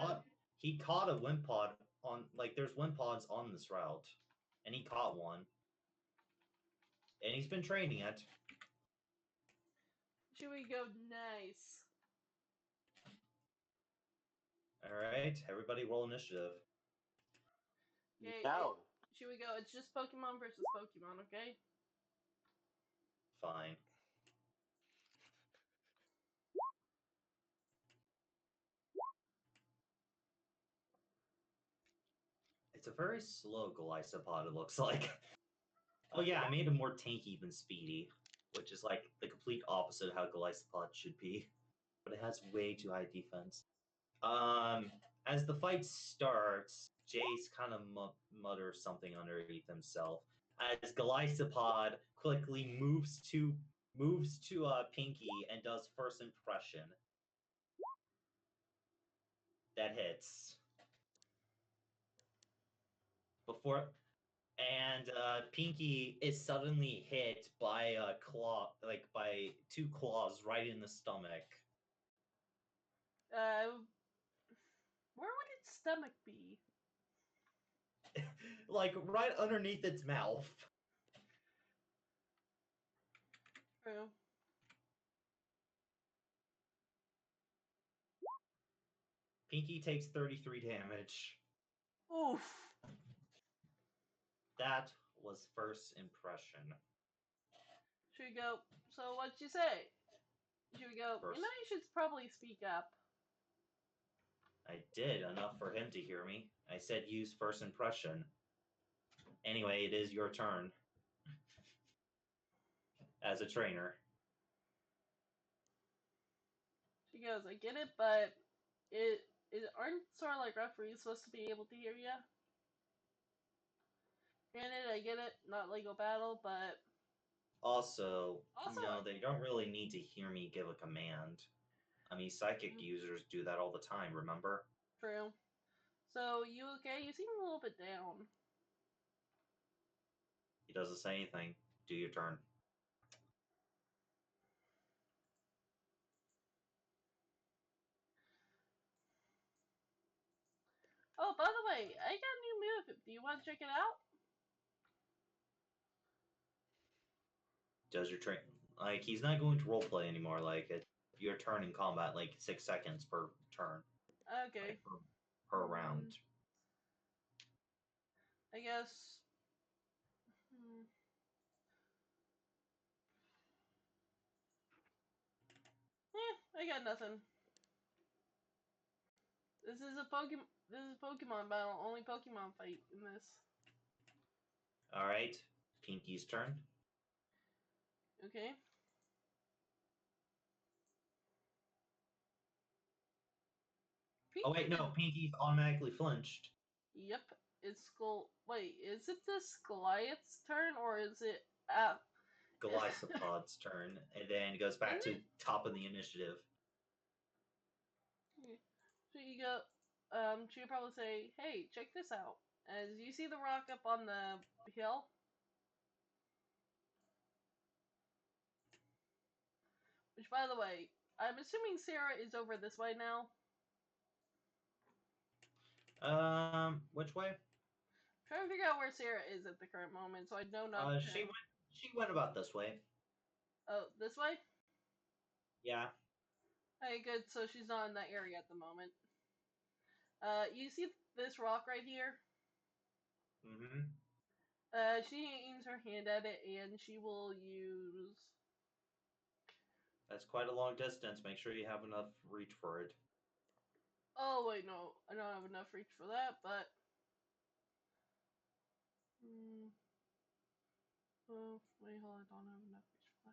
he caught a Wimpod on, like, there's Wimpods on this route. And he caught one. And he's been training it. Should we go? Nice. Alright, everybody roll initiative. Okay, No. should we go? It's just Pokemon versus Pokemon, okay? Fine. It's a very slow Golisopod, it looks like. Oh yeah, I made him more tanky than speedy, which is like the complete opposite of how Golisopod should be. But it has way too high defense. As the fight starts, Jace kind of mutters something underneath himself as Golisopod quickly moves to Pinky and does first impression. That hits. Pinky is suddenly hit by a claw, like by 2 claws right in the stomach. Where would its stomach be? Like right underneath its mouth. True. Pinky takes 33 damage. Oof. That was first impression. Should we go? So what'd you say? Should we go? First. You know, you should probably speak up. I did enough for him to hear me. I said use first impression. Anyway, it is your turn. As a trainer. She goes, I get it, but aren't sort of like referees supposed to be able to hear you? Granted, I get it, not legal battle, but Also, no, they don't really need to hear me give a command. I mean, psychic users do that all the time, remember? True. So, you okay? You seem a little bit down. He doesn't say anything. Do your turn. Oh, by the way, I got a new move. Do you want to check it out? Does your train... Like, he's not going to roleplay anymore. Like, it's your turn in combat, like 6 seconds per turn. Okay. Like, per round. I guess... I got nothing. This is a Pokemon battle. Only Pokemon fight in this. Alright. Pinky's turn. Okay. Pinky oh wait, no. Pinky's automatically flinched. Yep. It's Wait, is it this Goliath's turn, or is it... Golisopod's turn, and then it goes back to top of the initiative. So you go, she'll probably say, hey, check this out. As you see the rock up on the hill? Which, by the way, I'm assuming Sarah is over this way now. Which way? I'm trying to figure out where Sarah is at the current moment, so I know not. She went about this way. Oh, this way? Yeah. Okay, good. So she's not in that area at the moment. You see this rock right here? Mm-hmm. She aims her hand at it, and she will use. That's quite a long distance. Make sure you have enough reach for it. Oh wait, no, I don't have enough reach for that, but. Oh wait, hold on, I don't have enough reach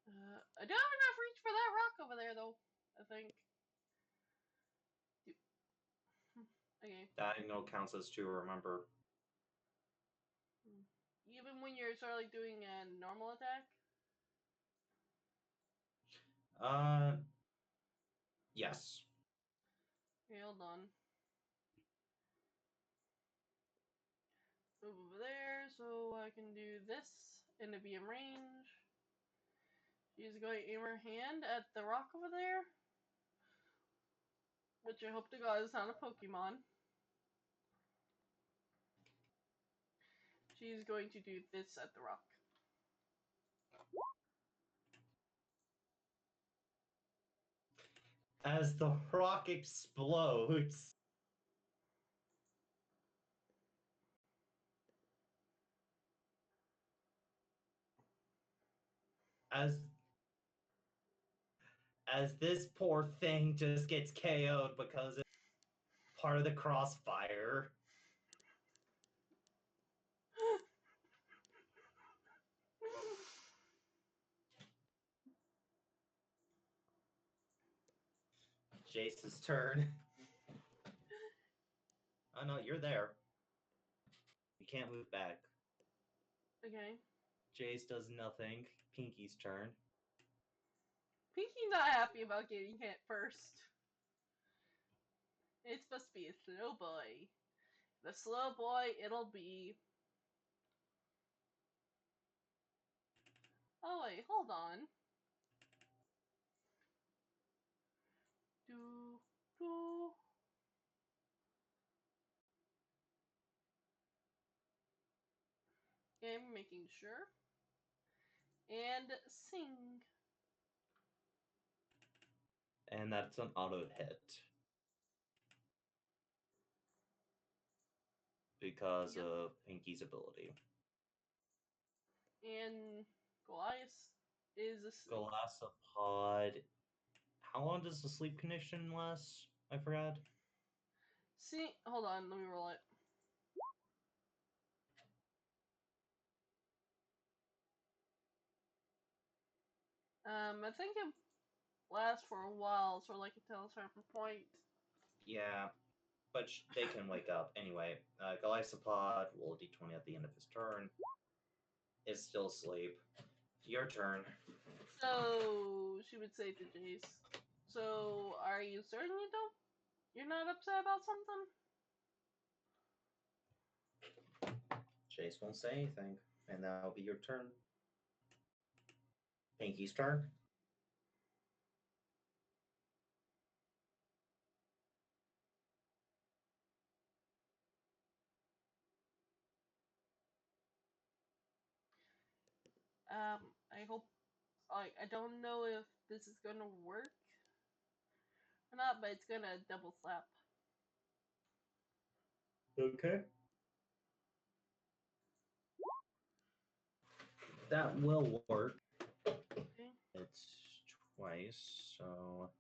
for that. I do have enough reach for that rock over there, though. I think. Okay. Diagonal counts as 2. Remember. Even when you're sort of like doing a normal attack. Yes. Okay, hold on. Move over there so I can do this and to be in range. She's going to aim her hand at the rock over there, which I hope to God is not a Pokemon. She's going to do this at the rock. As the rock explodes, as this poor thing just gets KO'd because it's part of the crossfire. Jace's turn. Oh no, you're there. You can't move back. Okay. Jace does nothing. Pinky's turn. Pinky's not happy about getting hit first. It's supposed to be a slow boy. The slow boy, it'll be. Oh wait, hold on. Do do. I'm making sure. And sing. And that's an auto hit. Because Yep. of Pinky's ability. And Goliath is asleep. Golasopod. How long does the sleep condition last? I forgot. See, hold on, let me roll it. I think it lasts for a while, so like until a certain point. Yeah, but they can wake up. Anyway, Golisopod roll a d20 at the end of his turn. Is still asleep. Your turn. So she would say to Jace, "So are you certain you don't? You're not upset about something?" Jace won't say anything, and that'll be your turn. Pinky's turn. I hope. I don't know if this is gonna work or not, but it's gonna double slap. Okay. That will work. Okay. It's twice, so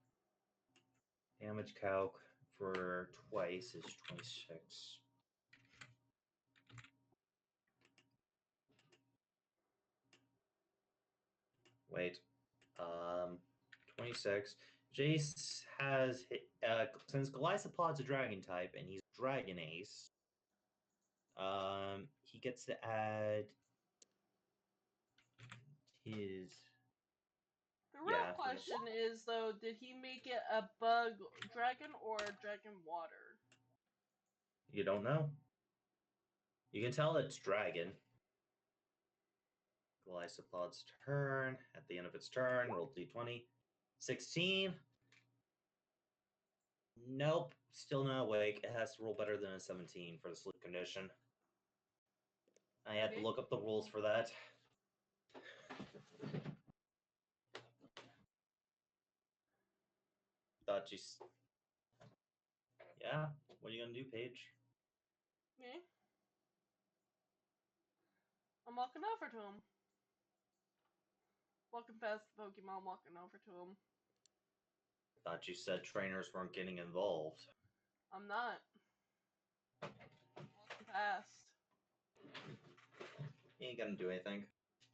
damage calc for twice is 26. Wait, 26. Jace has hit, since Golisopod's a dragon type and he's Dragon Ace. He gets to add his. The real question is though, did he make it a bug dragon or a dragon water? You don't know. You can tell it's dragon. Golisopod's turn. At the end of its turn, roll d20. 16. Nope, still not awake. It has to roll better than a 17 for the sleep condition. I had to look up the rules for that. Thought you. Yeah. What are you gonna do, Paige? Me? I'm walking over to him. Walking past the Pokemon, walking over to him. Thought you said trainers weren't getting involved. I'm not. Walking past. He ain't gonna do anything.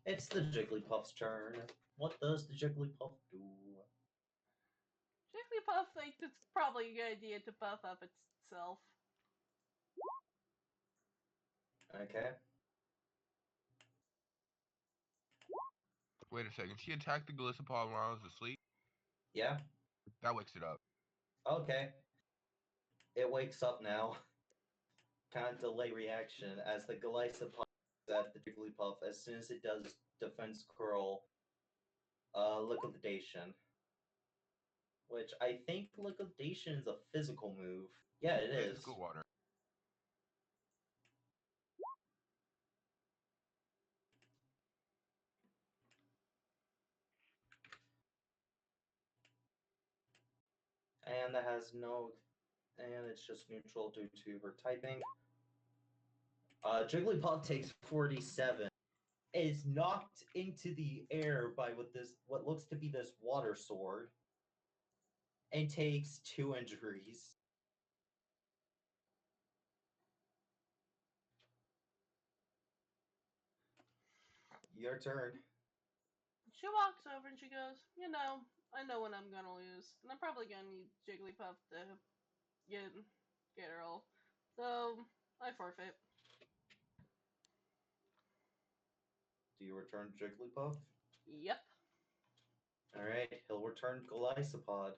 It's the Jigglypuff's turn. What does the Jigglypuff do? Jigglypuff thinks it's probably a good idea to buff up itself. Okay. Wait a second. She attacked the Gliscopod while I was asleep? Yeah. That wakes it up. Okay. It wakes up now. Kind of delay reaction as the Gliscopod at the Jigglypuff as soon as it does defense curl liquidation. Which I think liquidation is a physical move. Yeah, it is. Physical water. And that has no, and it's just neutral due to her typing. Jigglypuff takes 47. Is knocked into the air by what looks to be this water sword, and takes 2 injuries. Your turn. She walks over and she goes, you know, I know when I'm gonna lose, and I'm probably gonna need Jigglypuff to get her all. So I forfeit. Do you return Jigglypuff? Yep. Alright, he'll return Gliscopod.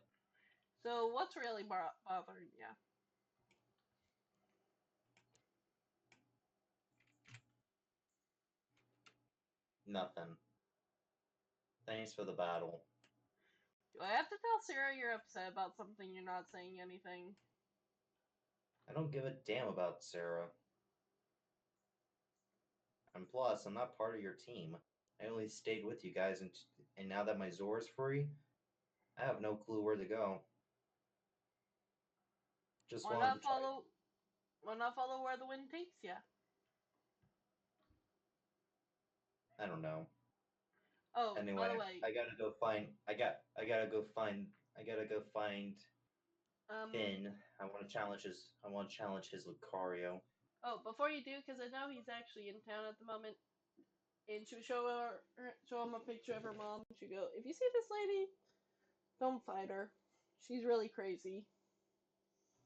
So what's really bothering ya? Nothing. Thanks for the battle. Do I have to tell Sarah you're upset about something you're not saying anything? I don't give a damn about Sarah. And plus, I'm not part of your team. I only stayed with you guys, and now that my Zora's free, I have no clue where to go. Just Why wanted not to try. follow where the wind takes ya? I don't know. Oh, Anyway, by the way, I gotta go find. I gotta go find Finn. I want to challenge his Lucario. Oh, before you do, because I know he's actually in town at the moment, and she would show him a picture of her mom, and she'd go, if you see this lady, don't fight her. She's really crazy.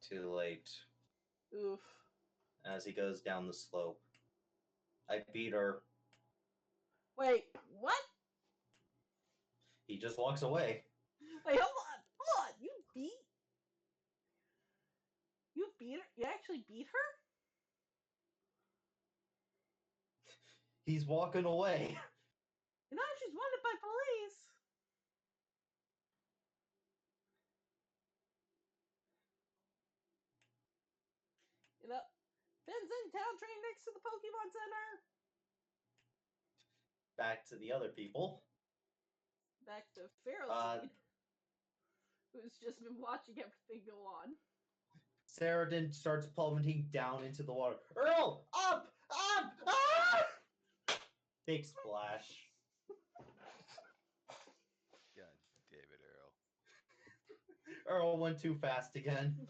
Too late. Oof. As he goes down the slope. I beat her. Wait, what? He just walks away. Wait, hold on. You beat her? You actually beat her? He's walking away. You know she's wanted by police. You know, Finn's in town training next to the Pokemon Center. Back to the other people. Back to Ferroseed, who's just been watching everything go on. Saradin starts plummeting down into the water. Earl! Up! Up! Ah! Big splash. God damn it, Earl. Earl went too fast again.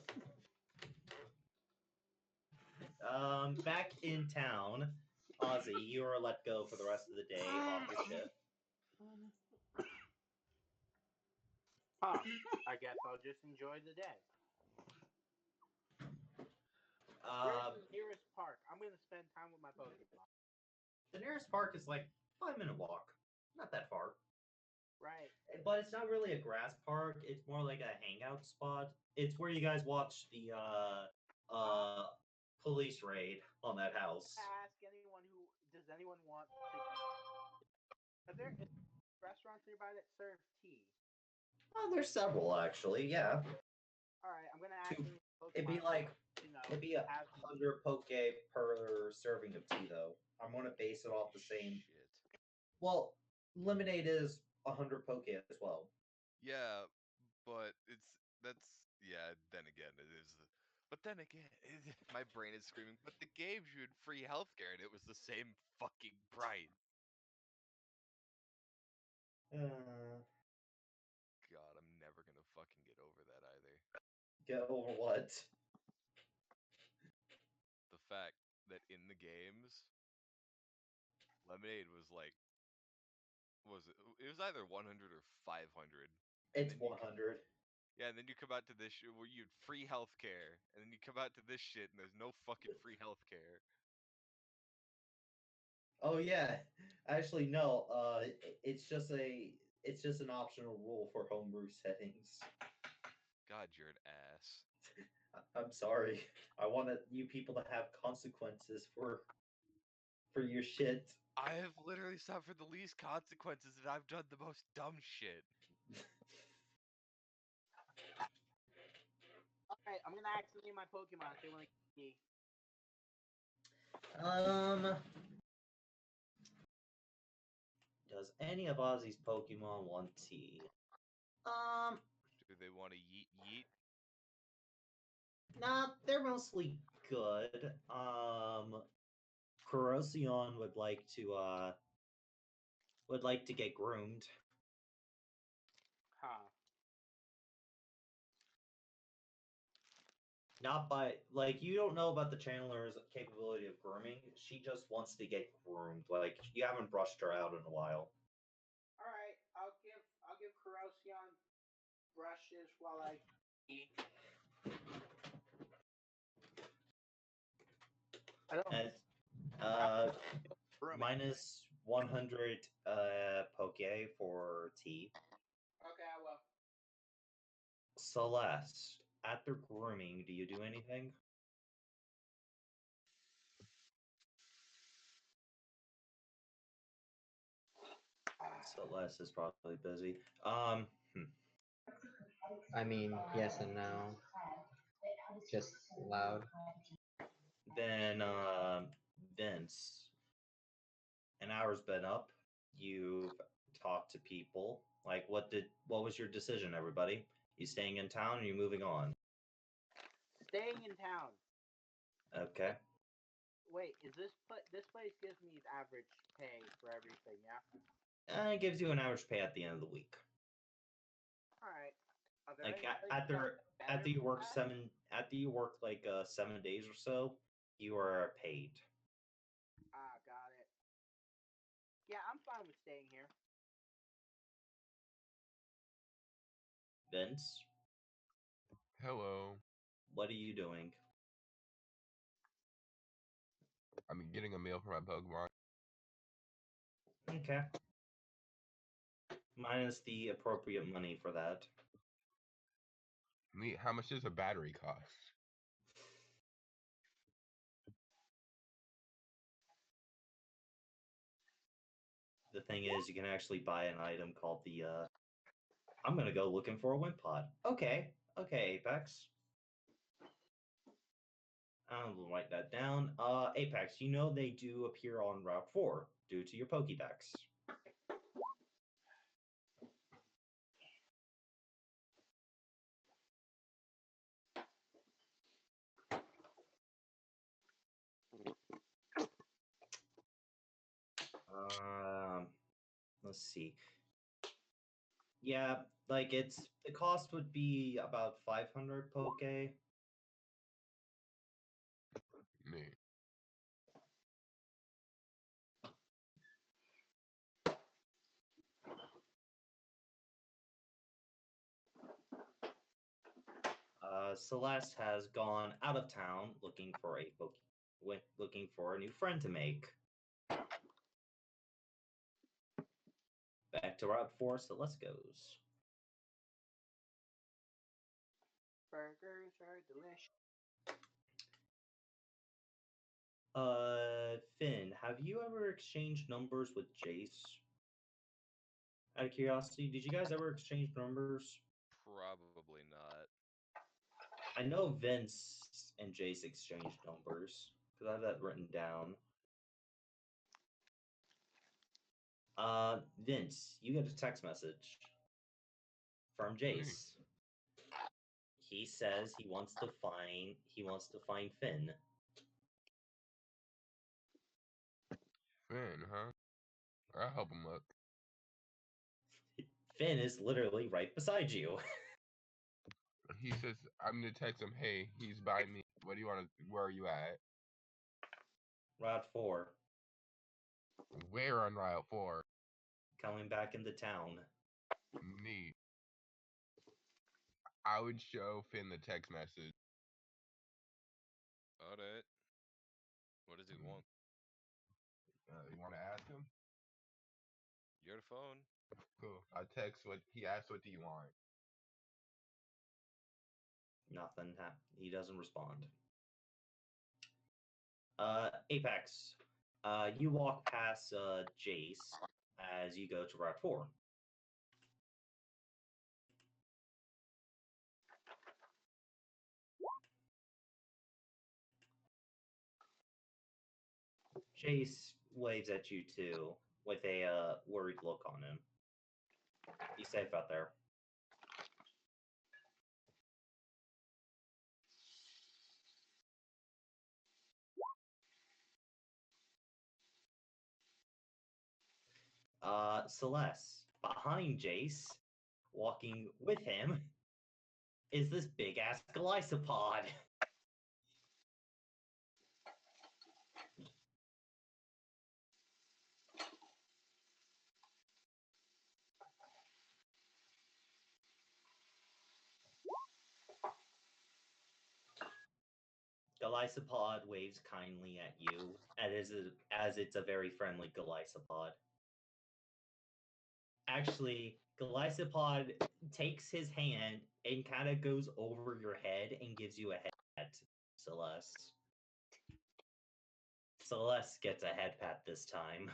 Back in town, Ozzy, you are let go for the rest of the day off your shift. I guess I'll just enjoy the day. Where's the nearest park? I'm gonna spend time with my Pokemon. The nearest park is like 5-minute walk. Not that far. Right. But it's not really a grass park. It's more like a hangout spot. It's where you guys watch the police raid on that house. Ask anyone who does anyone want to. Are there restaurants nearby that serve tea? Oh, there's several actually. Yeah. All right, I'm gonna ask. It'd be like it'd be 100 poke per serving of tea though. I'm gonna base it off the same. Shit. Well, lemonade is 100 poke as well. Yeah, but it's yeah. Then again, it is. But then again, my brain is screaming. But the games you had free healthcare, and it was the same fucking price. God, I'm never gonna fucking get over that either. Get over what? The fact that in the games, lemonade was like, what was it? It was either 100 or 500. It's 100. Yeah, and then you come out to this shit where you had free healthcare, and then you come out to this shit and there's no fucking free healthcare. Oh yeah, actually no. It's just an optional rule for homebrew settings. God, you're an ass. I'm sorry. I wanted you people to have consequences for your shit. I have literally suffered the least consequences, and I've done the most dumb shit. Alright, I'm gonna actually name my Pokemon if they want to keep me. Does any of Ozzy's Pokemon want tea? Do they want to yeet yeet? Nah, they're mostly good. Corrosion would like to get groomed. Huh. Not by you don't know about the Chandler's capability of grooming. She just wants to get groomed. Like you haven't brushed her out in a while. Alright, I'll give Corrosion brushes while I eat. I don't minus 100 poke for tea. Okay, I will. Celeste, after grooming, do you do anything? Celeste is probably busy. I mean, yes and no. Just loud. Then, Vince, an hour's been up. You've talked to people. Like, what was your decision, everybody? You staying in town or you moving on? Staying in town. Okay. Wait, is this place gives me average pay for everything, yeah? It gives you an average pay at the end of the week. Alright. Like after you work 7 days or so, you are paid. Ah, got it. Yeah, I'm fine with staying here. Vince, Hello. what are you doing? I'm getting a meal for my Pokemon. Okay. Minus the appropriate money for that. How much does a battery cost? The thing is, you can actually buy an item called the, I'm gonna go looking for a Wimpod. Okay, Apex. I'll write that down. Apex, you know they do appear on Route 4 due to your Pokédex. Let's see. Yeah, like the cost would be about 500 Poke. Me. Celeste has gone out of town looking for a new friend to make. Back to Route 4, Celeste goes. Burgers are delicious. Finn, have you ever exchanged numbers with Jace? Out of curiosity, did you guys ever exchange numbers? Probably not. I know Vince and Jace exchanged numbers because I have that written down. Vince, you get a text message from Jace. He says he wants to find Finn. Finn, huh? I'll help him look. Finn is literally right beside you. He says, I'm gonna text him, hey, he's by me. Where are you at? Route 4, Where on Route 4? coming back into town. Neat. I would show Finn the text message. Alright. What does he want? You want to ask him? Your phone. Cool. I text he asked, what do you want? Nothing. He doesn't respond. Apex. You walk past Jace as you go to Route 4. Jace waves at you too, with a worried look on him. Be safe out there. Celeste, behind Jace, walking with him, is this big ass Glycopod. Glycopod waves kindly at you, as it's a very friendly Glycopod. Actually, Glycopod takes his hand and kind of goes over your head and gives you a head pat, Celeste. Celeste gets a head pat this time.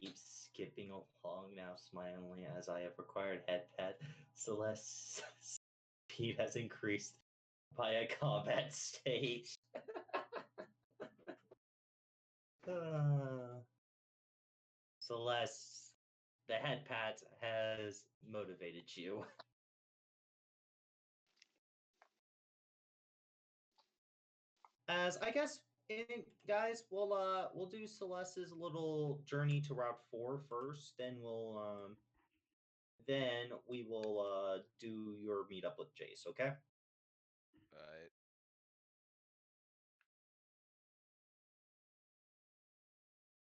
Keep skipping along now, smilingly as I have required head pat. Celeste's speed has increased by a combat stage. Celeste, the head pat has motivated you. As I guess, guys, we'll do Celeste's little journey to Route 4 first, then we will do your meetup with Jace. Okay. Alright.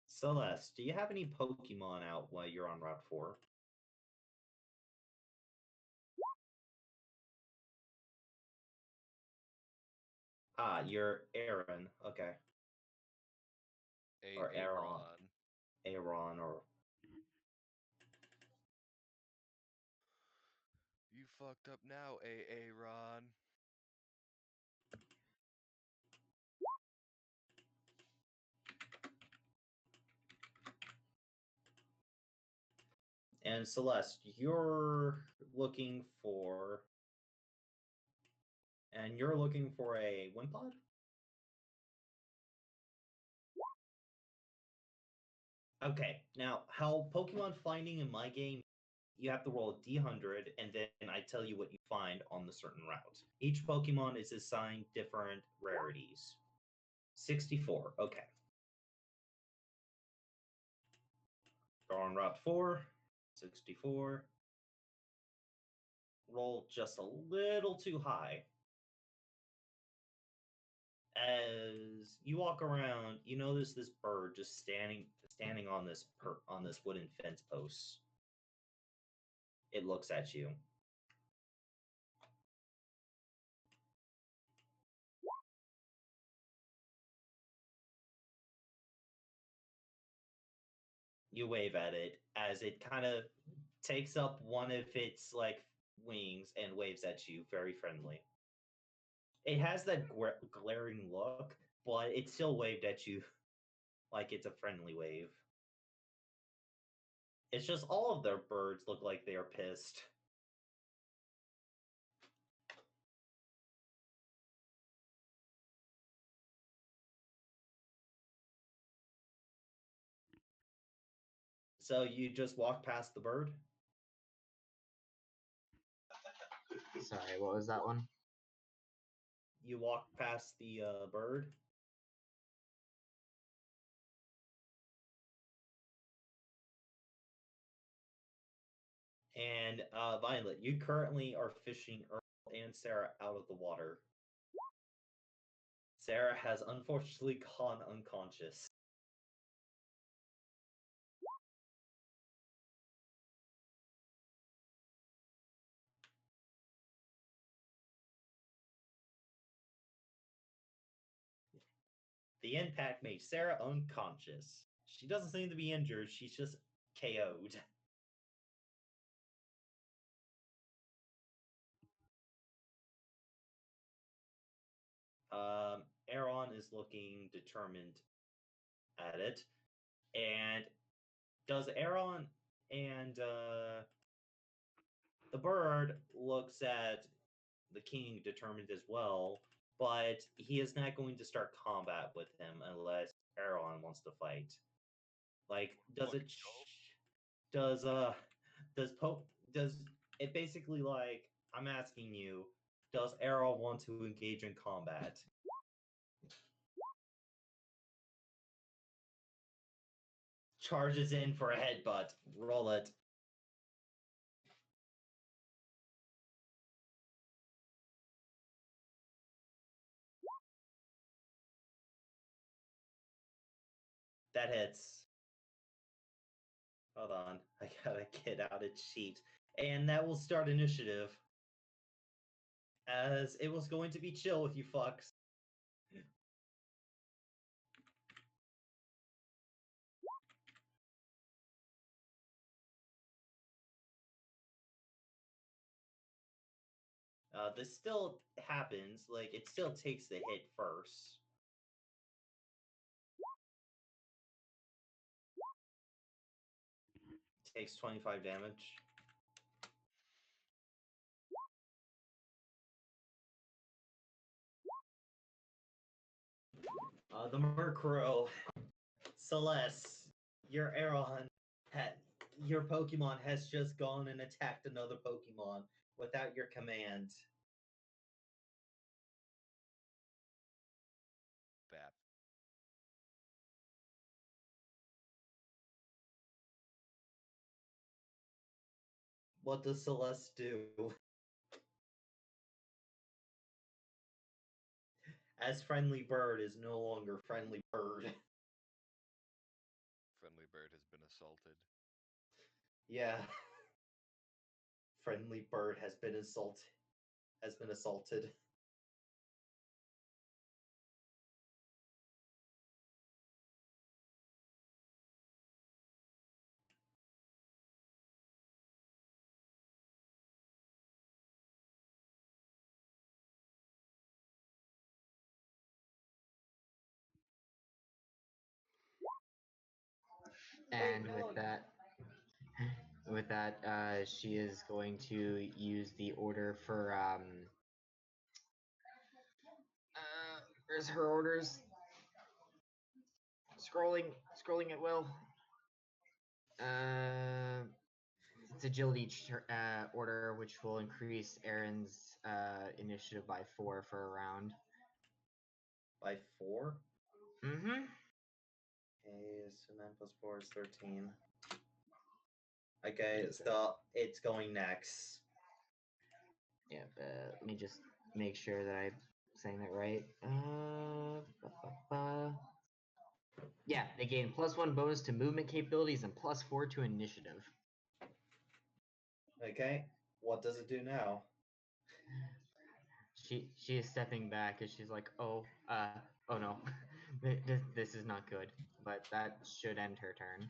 Celeste, do you have any Pokemon out while you're on Route 4? Ah, you're Aaron. Okay. Or Aaron. Aaron or... You fucked up now, Aaron. And Celeste, you're looking for... And you're looking for a Wimpod? Okay, now how Pokemon finding in my game, you have to roll a D100 and then I tell you what you find on the certain route. Each Pokemon is assigned different rarities. 64, okay. Go on Route 4, 64. Roll just a little too high. As you walk around, you notice this bird just standing on this wooden fence post. It looks at you. You wave at it as it kind of takes up one of its like wings and waves at you, very friendly. It has that glaring look, but it still waved at you like it's a friendly wave. It's just all of their birds look like they are pissed. So you just walk past the bird? Sorry, what was that one? You walk past the bird? And Violet, you currently are fishing Earl and Sarah out of the water. Sarah has unfortunately gone unconscious. The impact made Sarah unconscious. She doesn't seem to be injured, she's just KO'd. Aaron is looking determined at it. And does Aaron and the bird looks at the king determined as well, but he is not going to start combat with him unless Aaron wants to fight. Like, does it does it basically, like, I'm asking you, does Aaron want to engage in combat? Charges in for a headbutt. Roll it. That hits. Hold on. I gotta get out a cheat. And that will start initiative. As it was going to be chill with you fucks. This still happens. Like, it still takes the hit first. Takes 25 damage. The Murkrow. Celeste, your Aeron, your Pokemon has just gone and attacked another Pokemon without your command. Bap. What does Celeste do? As Friendly Bird is no longer Friendly Bird. Friendly bird has been assaulted. Yeah. Friendly Bird has been assaulted. And with that, she is going to use the order for where's her orders? Scrolling at will. It's agility order, which will increase Aaron's initiative by 4 for a round. By 4? Mm-hmm. Okay, so 9 plus 4 is 13. Okay, so it's going next. Yeah, let me just make sure that I'm saying that right. Yeah, they gain +1 bonus to movement capabilities and +4 to initiative. Okay, what does it do now? She is stepping back as she's like, oh no, this is not good. But that should end her turn.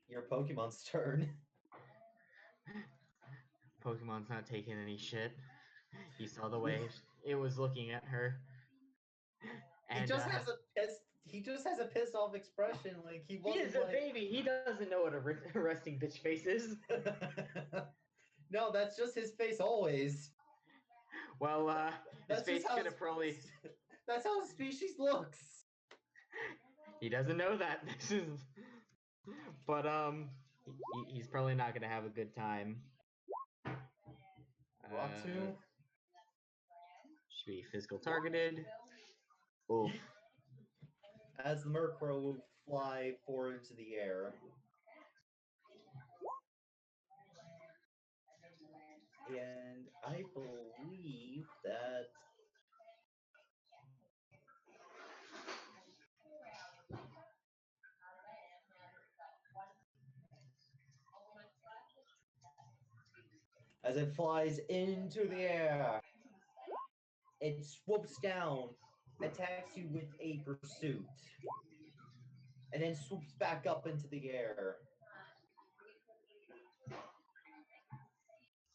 Your Pokemon's turn. Pokemon's not taking any shit. He saw the way it was looking at her. And, He just has a pissed off expression. Like he he wasn't is a like. baby. He doesn't know what a resting bitch face is. No, that's just his face always. Well, his That's face just how could have probably. That's how a species looks. He doesn't know that. This is. But he's probably not gonna have a good time. Roxu? Should be physical targeted. Oof. As the Murkrow will fly forward into the air. And I believe that as it flies into the air, it swoops down, attacks you with a pursuit, and then swoops back up into the air.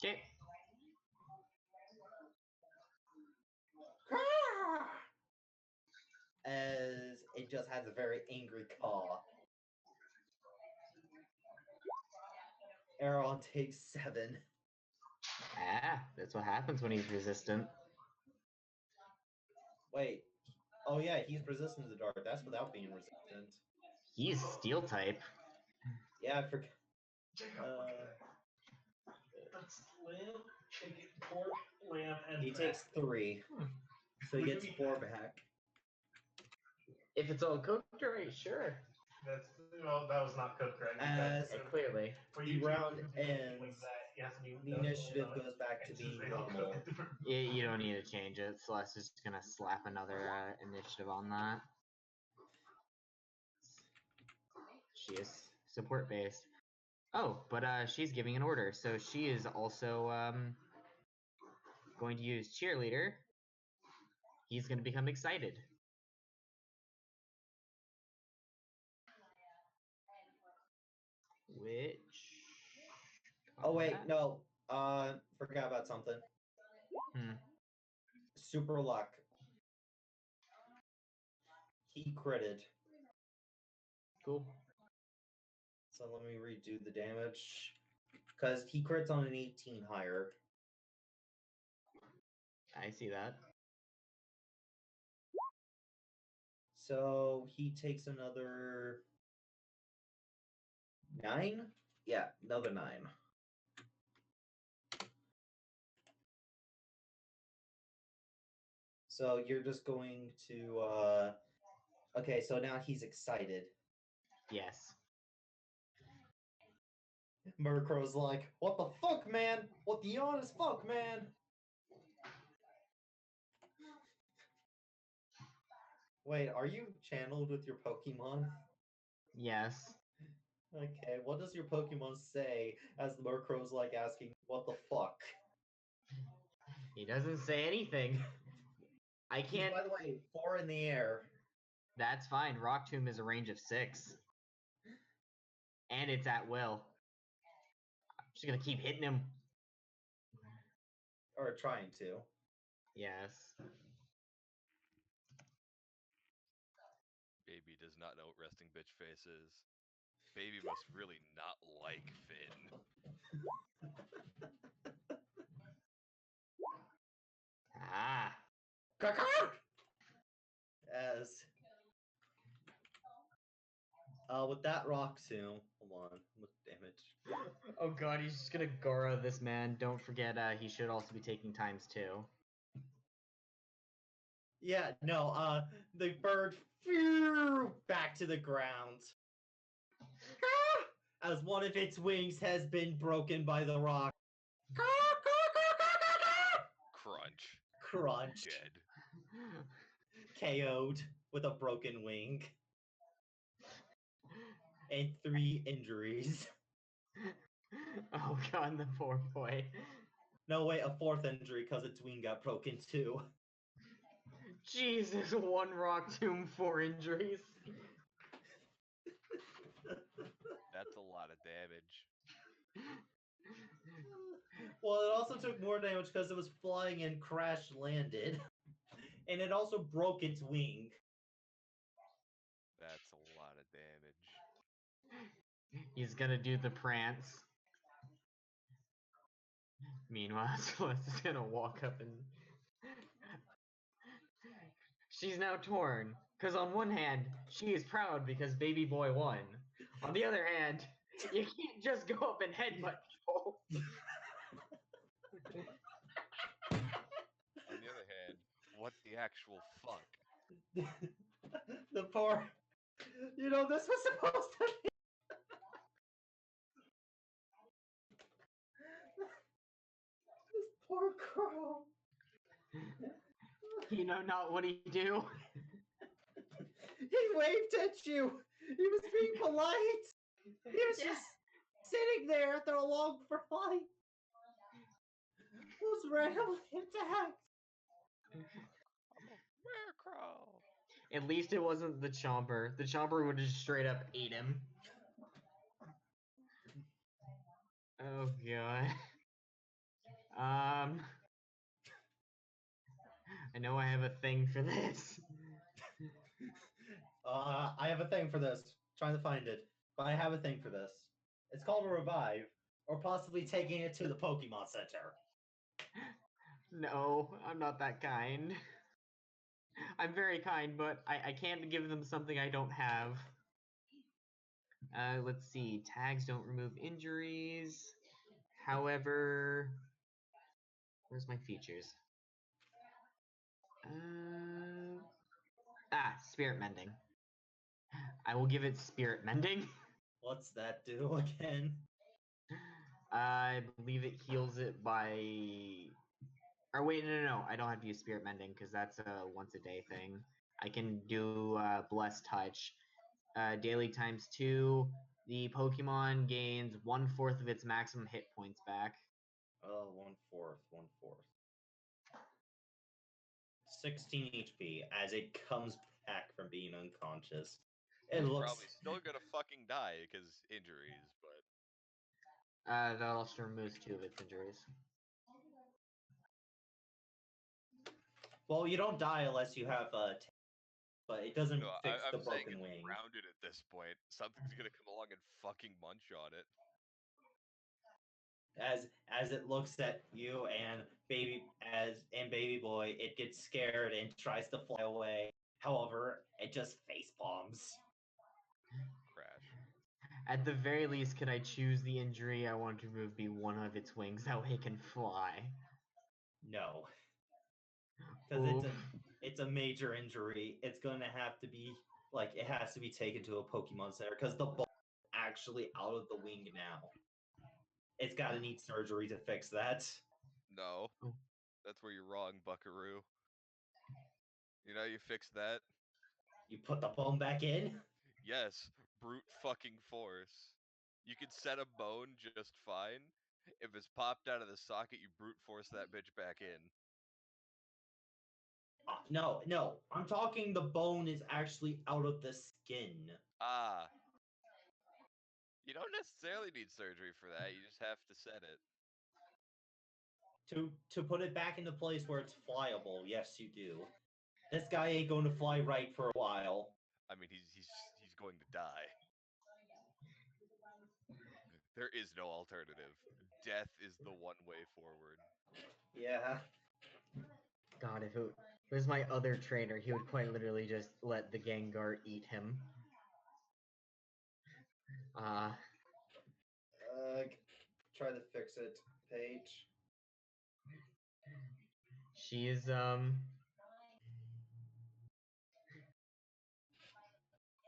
Okay. As it just has a very angry caw. Aeron takes 7. Ah, that's what happens when he's resistant. Wait. Oh yeah, he's resistant to the dark. That's without being resistant. He's steel type. Yeah, I forgot. That's lamb, chicken, pork, lamb, and He takes 3. So he gets 4 back. If it's all cooked right, sure. That's that was not cooked right. As Clearly. the round ends, the initiative goes back to being normal. You don't need to change it. Celeste is just gonna slap another initiative on that. She is support based. Oh, but she's giving an order, so she is also going to use cheerleader. He's gonna become excited. Which? Oh wait, no. Forgot about something. Super luck. He critted. Cool. So let me redo the damage. Because he crits on an 18 higher. I see that. So he takes another 9? Yeah, another 9. So you're just going to okay, so now he's excited. Yes. Murkrow's like, what the fuck, man? What the honest fuck, man? Wait, are you channeled with your Pokemon? Yes. Okay, what does your Pokemon say as the Murkrow's like asking, what the fuck? He doesn't say anything. I can't. By the way, 4 in the air. That's fine. Rock Tomb is a range of 6. And it's at will. I'm just gonna keep hitting him. Or trying to. Yes. Baby does not know what resting bitch face is. Baby must really not like Finn. Ah. As with that rock tomb, hold on, with damage. Oh god, he's just gonna Gora this man. Don't forget, he should also be taking times 2. Yeah, no, the bird flew back to the ground. As one of its wings has been broken by the rock. Crunch. Crunched. Dead. KO'd with a broken wing. And 3 injuries. Oh god, the poor boy. No, wait, a 4th injury because its wing got broken too. Jesus, 1 Rock Tomb, 4 injuries. That's a lot damage. Well, it also took more damage because it was flying and crash landed. And it also broke its wing. That's a lot of damage. He's gonna do the prance. Meanwhile, Celeste's gonna walk up and... She's now torn. Because on one hand, she is proud because baby boy won. On the other hand, you can't just go up and headbutt people. On the other hand, what the actual fuck? The poor... You know, this was supposed to be... This poor crow. You know not what he do? He waved at you. He was being polite. He was just sitting there at their log for flight. Was randomly attacked. I'm a scarecrow. At least it wasn't the Chomper. The Chomper would have just straight up ate him. Oh god. I know I have a thing for this. I have a thing for this. Trying to find it. But I have a thing for this. It's called a revive. Or possibly taking it to the Pokemon Center. No, I'm not that kind. I'm very kind, but I can't give them something I don't have. Let's see. Tags don't remove injuries. However, where's my features? Spirit Mending. I will give it Spirit Mending. What's that do again? I believe it heals it by... Or wait, no. I don't have to use Spirit Mending because that's a once-a-day thing. I can do Blessed Touch. Daily ×2. The Pokemon gains 1/4 of its maximum hit points back. Oh, 1/4. 16 HP as it comes back from being unconscious. It looks... Probably still gonna fucking die because injuries, but... That also removes 2 of its injuries. Well, you don't die unless you have but it doesn't fix the I'm saying broken it's wing. grounded at this point. Something's gonna come along and fucking munch on it. As it looks at you and baby boy, it gets scared and tries to fly away. However, it just face palms. Crash. At the very least, can I choose the injury I want to remove be one of its wings? That way it can fly. No, because it's a major injury. It's gonna have to be it has to be taken to a Pokemon Center because the ball is actually out of the wing now. It's gotta need surgery to fix that. No. That's where you're wrong, Buckaroo. You know how you fix that? You put the bone back in? Yes, brute fucking force. You can set a bone just fine. If it's popped out of the socket, you brute force that bitch back in. No. I'm talking the bone is actually out of the skin. Ah. You don't necessarily need surgery for that. You just have to set it. To put it back into place where it's flyable, yes, you do. This guy ain't going to fly right for a while. I mean, he's going to die. There is no alternative. Death is the one way forward. Yeah. God, if it was my other trainer, he would quite literally just let the Gengar eat him. Try to fix it, Paige. She is,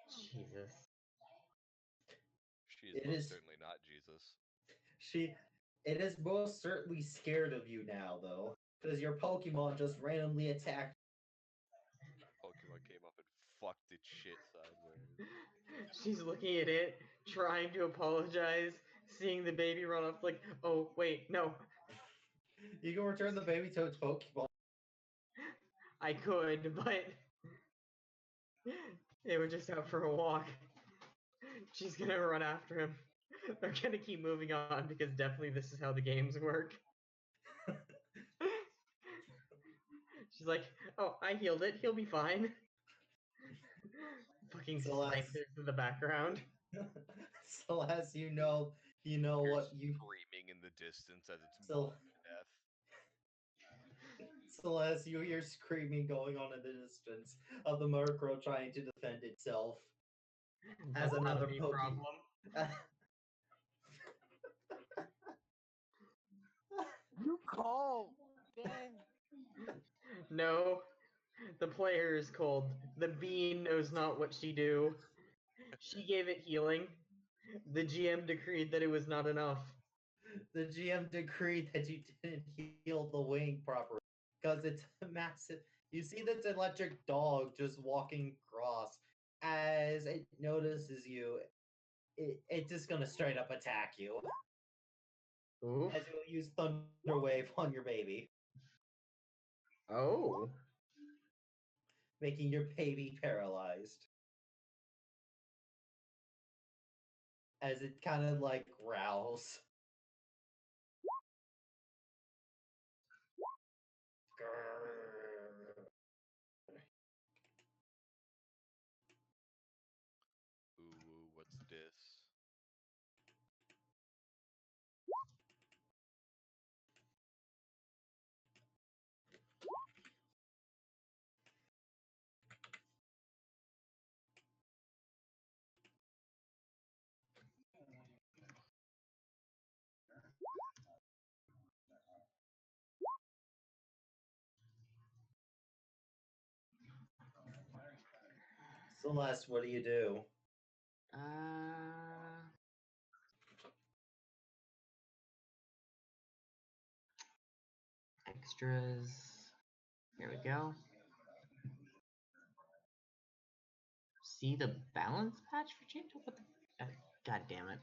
Jesus. She is most certainly not Jesus. It is most certainly scared of you now, though. Because your Pokemon just randomly attacked. Pokemon came up and fucked its shit sideways. She's looking at it, trying to apologize, seeing the baby run off like, oh, wait, no. You can return the baby to its Pokemon. I could, but they were just out for a walk. She's gonna run after him. We're gonna keep moving on because definitely this is how the games work. She's like, "Oh, I healed it. He'll be fine." Fucking Celeste. snipers in the background. Celeste, you know You're what you screaming in the distance as it's Cel- mauled to death. Celeste, you hear screaming going on in the distance of the Murkrow trying to defend itself. That's As not another any Poke- problem. You call! Dang. No, the player is cold. The bean knows not what she do. She gave it healing. The GM decreed that it was not enough. The GM decreed that you didn't heal the wing properly because it's a massive. You see this electric dog just walking across. As it notices you, it's just gonna straight up attack you. Oof. As you'll use Thunder Wave on your baby, Oh. making your baby paralyzed. As it kind of like growls. Grrr. Ooh, what's this? Celeste, what do you do? Extras. Here we go. See the balance patch for change? What the? God damn it.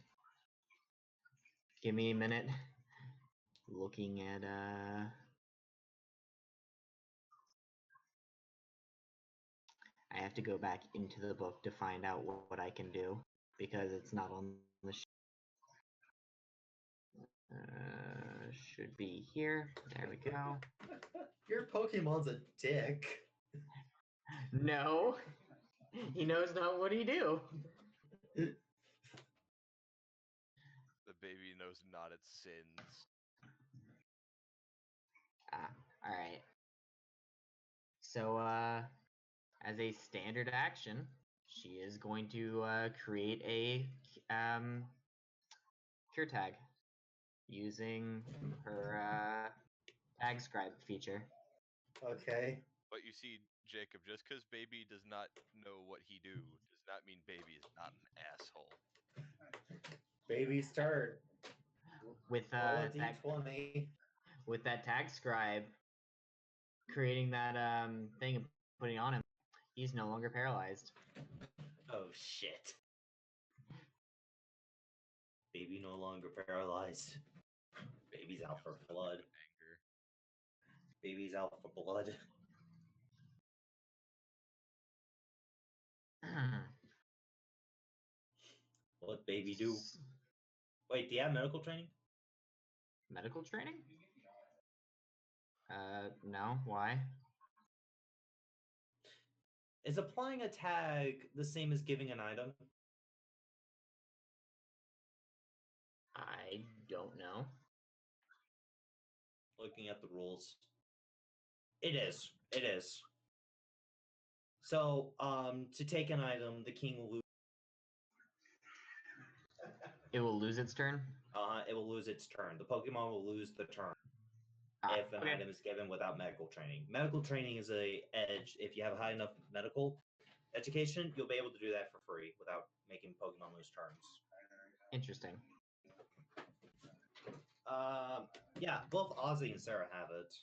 Give me a minute. Looking at I have to go back into the book to find out what I can do because it's not on the should be here. There we go. Your Pokemon's a dick. No. He knows not what he do. The baby knows not its sins. Alright. So, as a standard action, she is going to create a cure tag using her tag scribe feature. Okay. But you see, Jacob, just because baby does not know what he do, does not mean baby is not an asshole. Baby's turn. With Roll a that d20. with that tag scribe, creating that thing and putting it on him, he's no longer paralyzed. Oh shit. Baby no longer paralyzed. Baby's out for blood. Anger. Baby's out for blood. What baby do? Wait, do you have medical training? Medical training? No. Why? Is applying a tag the same as giving an item? I don't know. Looking at the rules. It is. It is. So, to take an item, the king will lose. It will lose its turn? It will lose its turn. The Pokemon will lose the turn if an Okay. item is given without medical training. Medical training is a edge. If you have high enough medical education, you'll be able to do that for free without making Pokemon lose turns. Interesting. Yeah, both Ozzy and Sarah have it.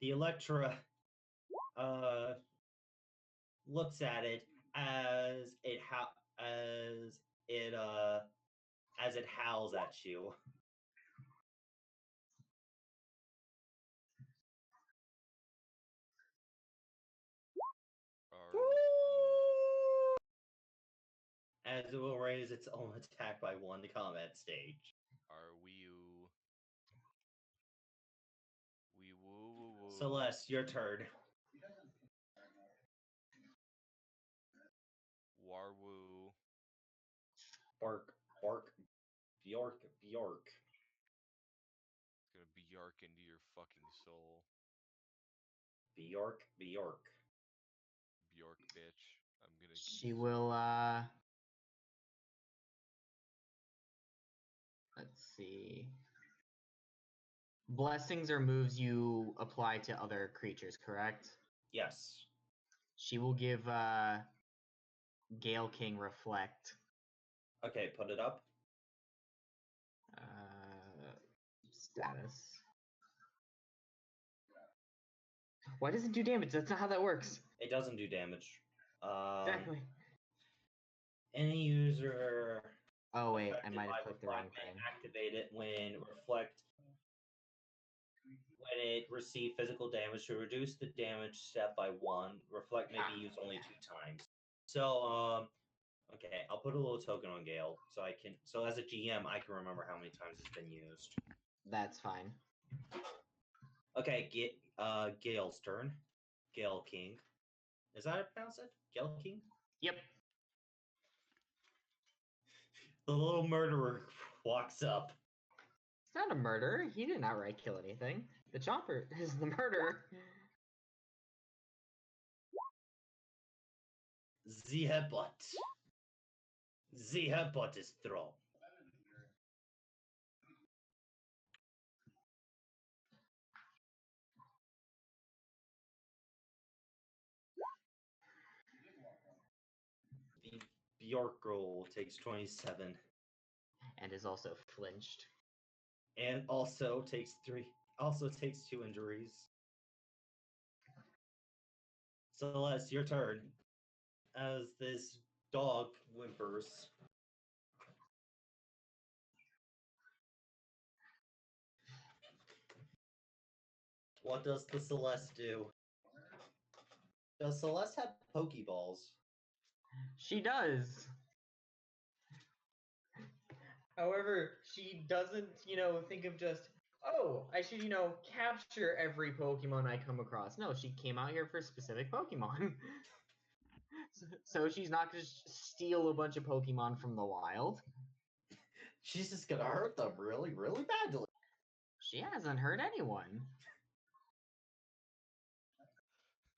The Electra looks at it as it howls at you. as it will raise its own attack by 1 to combat stage. Are we woo woo woo. Celeste, your turn. Warwoo. Bark, bark, Bjork, Bjork. It's gonna Bjork into your fucking soul. Bjork, Bjork. Bjork, bitch. I'm gonna. She will, let's see. Blessings are moves you apply to other creatures, correct? Yes. She will give, Gale King Reflect. Okay, put it up. Status. Why does it do damage? That's not how that works. It doesn't do damage. Exactly. Any user Oh wait, I affected might by have clicked the wrong Reflect may thing. activate it when it receives physical damage. To reduce the damage step by 1, Reflect may be used only 2 times. So, okay, I'll put a little token on Gale so I can. So as a GM, I can remember how many times it's been used. That's fine. Okay, Gale's turn. Gale King. Is that how you pronounce it? Gale King? Yep. The little murderer walks up. It's not a murder. He didn't outright kill anything. The chopper is the murderer. The headbutt. The headbutt is thrown. The Bjork girl takes 27. And is also flinched. And also takes 2 injuries. Celeste, your turn. As this dog whimpers. What does the Celeste do? Does Celeste have Pokeballs? She does. However, she doesn't, think of just, oh, I should, capture every Pokemon I come across. No, she came out here for specific Pokemon. So she's not going to steal a bunch of Pokemon from the wild. She's just gonna hurt them really, really badly. She hasn't hurt anyone.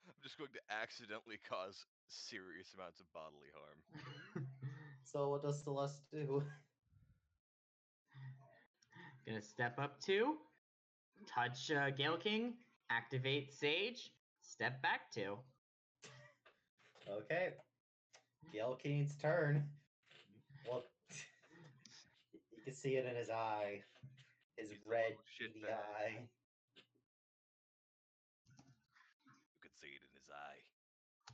I'm just going to accidentally cause serious amounts of bodily harm. So what does Celeste do? Gonna step up 2, touch Gale King, activate Sage, step back 2. Okay. Gale King's turn. Well, you can see it in his eye. His red, beady eye. You can see it in his eye.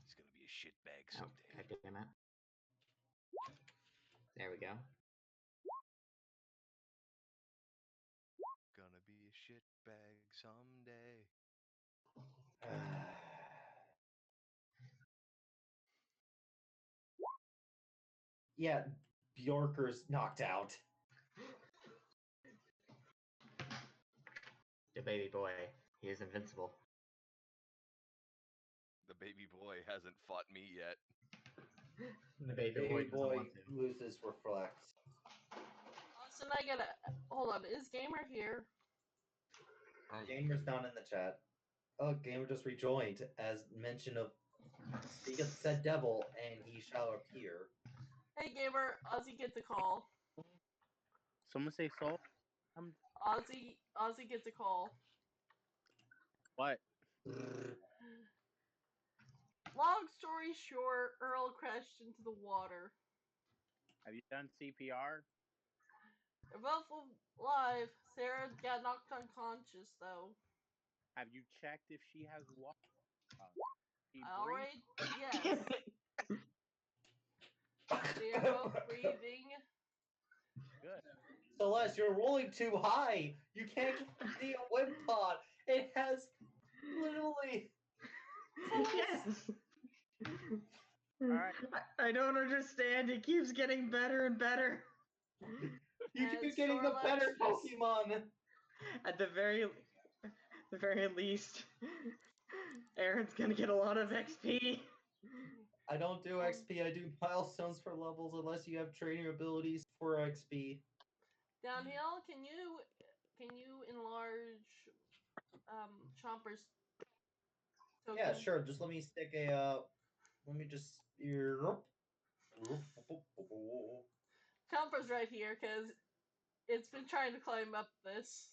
He's gonna be a shitbag Oh, someday. God damn it. There we go. Gonna be a shitbag someday. Yeah, Bjorker's knocked out. The baby boy, he is invincible. The baby boy hasn't fought me yet. The baby boy doesn't want to. loses Reflect. Austin, I gotta hold on. Is Gamer here? Gamer's down in the chat. Oh, Gamer just rejoined as mention of speak of said devil, and he shall appear. Hey, Gamer. Ozzy gets a call. Someone say soul? Ozzy gets a call. What? Long story short, Earl crashed into the water. Have you done CPR? They're both alive. Sarah got knocked unconscious, though. Have you checked if she has water? Alright, yes. They are both breathing. Good. Celeste, you're rolling too high. You can't see a whip pod. It has literally. Yes. Alright. I don't understand. It keeps getting better and better. You And keep getting the Snorlax better just- Pokemon. At the very least, Aaron's gonna get a lot of XP. I don't do XP. I do milestones for levels unless you have training abilities for XP. Downhill, can you enlarge Chomper's token? Yeah, sure. Just let me stick a. Let me just. Chomper's right here because it's been trying to climb up this.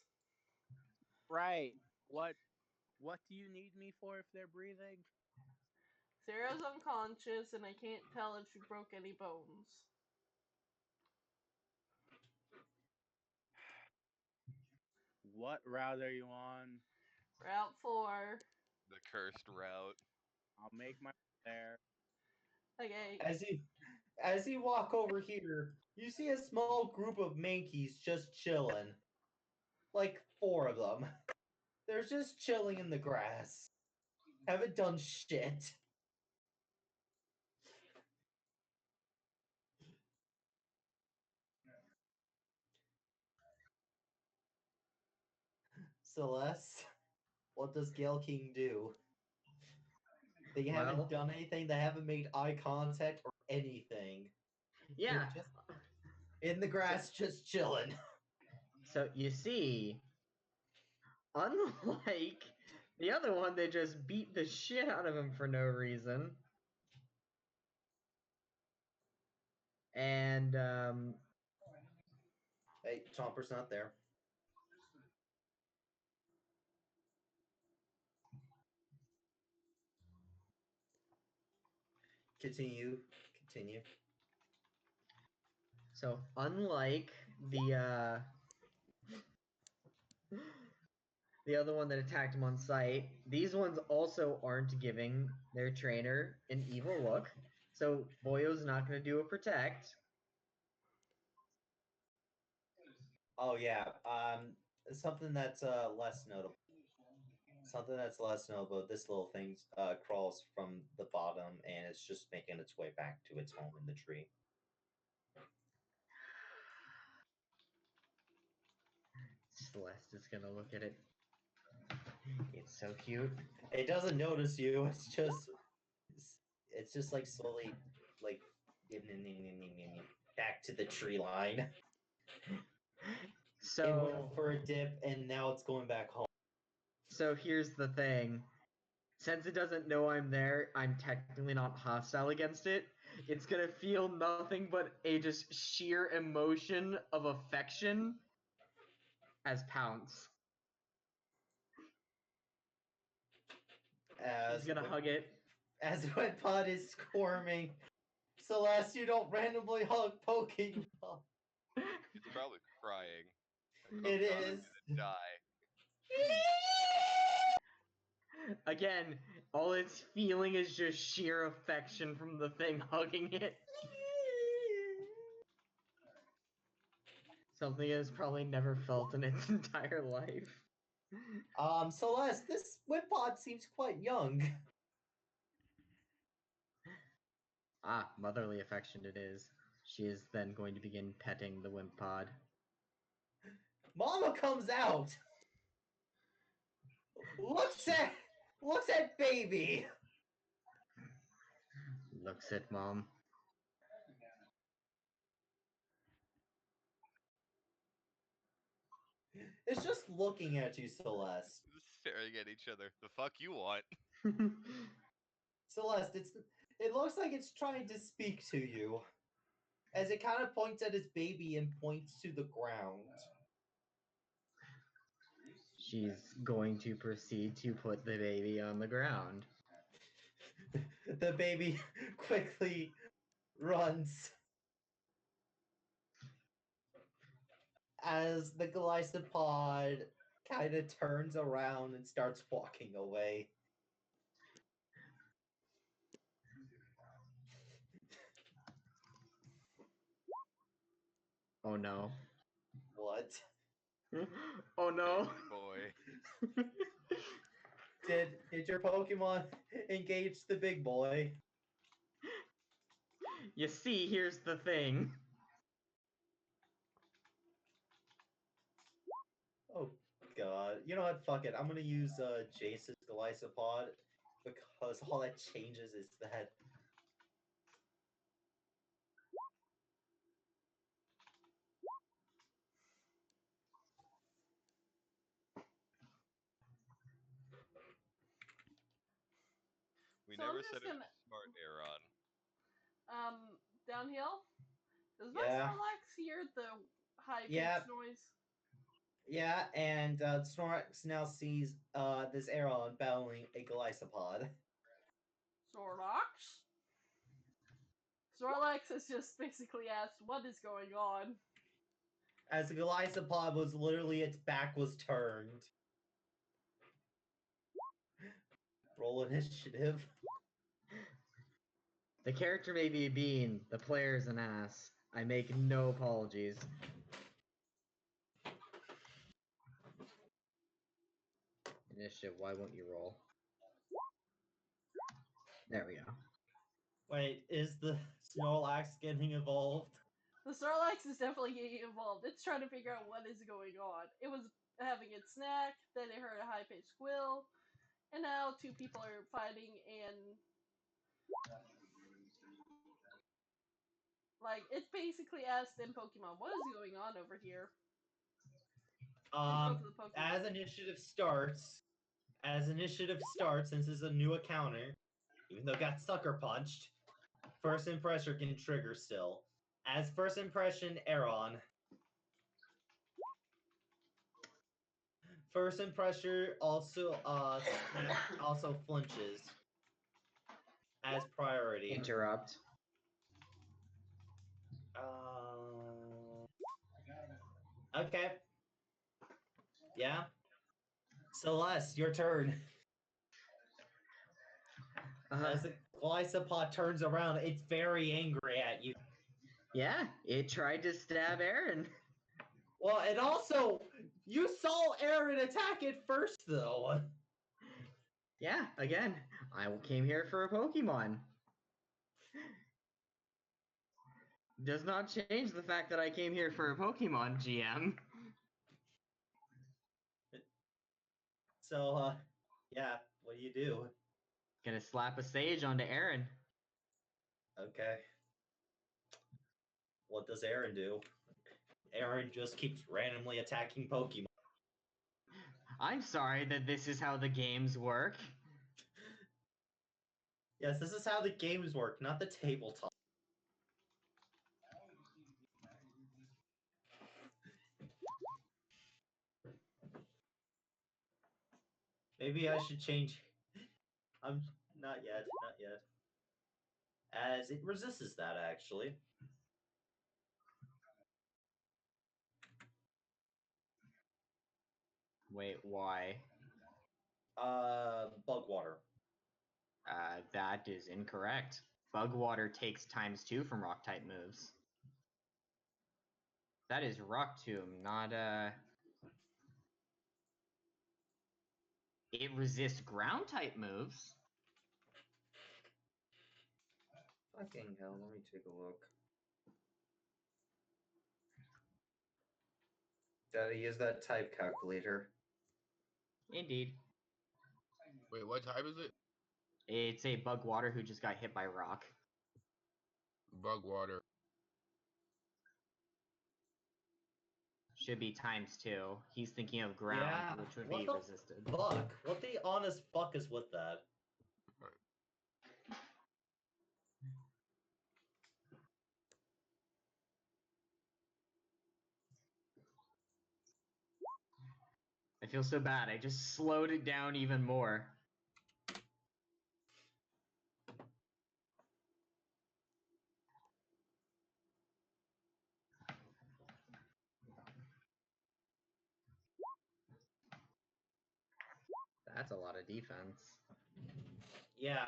Right. What do you need me for if they're breathing? Sarah's unconscious, and I can't tell if she broke any bones. What route are you on? Route 4. The cursed route. I'll make my there. Okay. As you walk over here, you see a small group of Mankeys just chilling. Like 4 of them. They're just chilling in the grass. Haven't done shit. Celeste, what does Gale King do? They haven't done anything. They haven't made eye contact or anything. Yeah. They're just in the grass, just chilling. So you see, unlike the other one, they just beat the shit out of him for no reason. And Hey, Chomper's not there. Continue. so unlike the other one that attacked him on sight, these ones also aren't giving their trainer an evil look. So Boyo's not going to do a protect. Oh yeah. Something that's less notable. This little thing crawls from the bottom and it's just making its way back to its home in the tree. Celeste is going to look at it. It's so cute. It doesn't notice you. It's just like slowly, like back to the tree line. It So went for a dip and now it's going back home. So here's the thing. Since it doesn't know I'm there, I'm technically not hostile against it. It's gonna feel nothing but a just sheer emotion of affection as Pounce. He's gonna hug it. As Wetpod is squirming, Celeste, you don't randomly hug Pokemon. It's probably crying. It Pokemon is. gonna die. Again, all it's feeling is just sheer affection from the thing hugging it. Something it has probably never felt in its entire life. Celeste, this Wimpod seems quite young. Ah, motherly affection it is. She is then going to begin petting the Wimpod. Mama comes out. Looks at baby. Looks at mom. It's just looking at you, Celeste. Staring at each other. The fuck you want? Celeste, it looks like it's trying to speak to you. As it kind of points at its baby and points to the ground. She's going to proceed to put the baby on the ground. The baby quickly runs. As the Glycopod kind of turns around and starts walking away. Oh no. What? Oh no. Boy. Did your Pokemon engage the big boy? You see, here's the thing. Oh god. You know what? Fuck it. I'm gonna use Jace's Glycopod because all that changes is that. We So I'm never just said it was gonna- smart, Aaron. Downhill. Does my Yeah. Snorlax hear the high pitched Yeah. noise? Yeah, and Snorlax now sees this Aeron battling a Glycopod. Snorlax? Snorlax has just basically asked, what is going on? As the Glycopod was literally its back was turned. Roll initiative. The character may be a bean, the player's an ass. I make no apologies. Initiative, why won't you roll? There we go. Wait, is the Snorlax getting evolved? The Snorlax is definitely getting involved. It's trying to figure out what is going on. It was having its snack, then it heard a high pitched squeal, and now two people are fighting and. Like, it's basically asked in Pokemon, what is going on over here? As initiative starts, since it's a new encounter, even though it got sucker punched, first impression can trigger still. As first impression, Aeron. First impression also also flinches as priority. Interrupt. Okay. Yeah. Celeste, your turn. As the Glycopod turns around, it's very angry at you. Yeah, it tried to stab Aaron. Well, and also, you saw Aaron attack it first, though. Yeah, again, I came here for a Pokemon. Does not change the fact that I came here for a Pokemon, GM. So, yeah, what do you do? Gonna slap a Sage onto Aaron. Okay. What does Aaron do? Aaron just keeps randomly attacking Pokemon. I'm sorry that this is how the games work. Yes, this is how the games work, not the tabletop. Maybe I should change. I'm not yet. As it resists that, actually. Wait, why? Bug water. That is incorrect. Bug water takes ×2 from rock type moves. That is Rock Tomb, not It resists ground type moves. Fucking hell, let me take a look. Gotta use that type calculator. Indeed. Wait, what type is it? It's a bug water who just got hit by rock. Bug water. Should be ×2. He's thinking of ground, Yeah, which would what be the resisted. Fuck. What the honest fuck is with that? I feel so bad. I just slowed it down even more. That's a lot of defense. Yeah,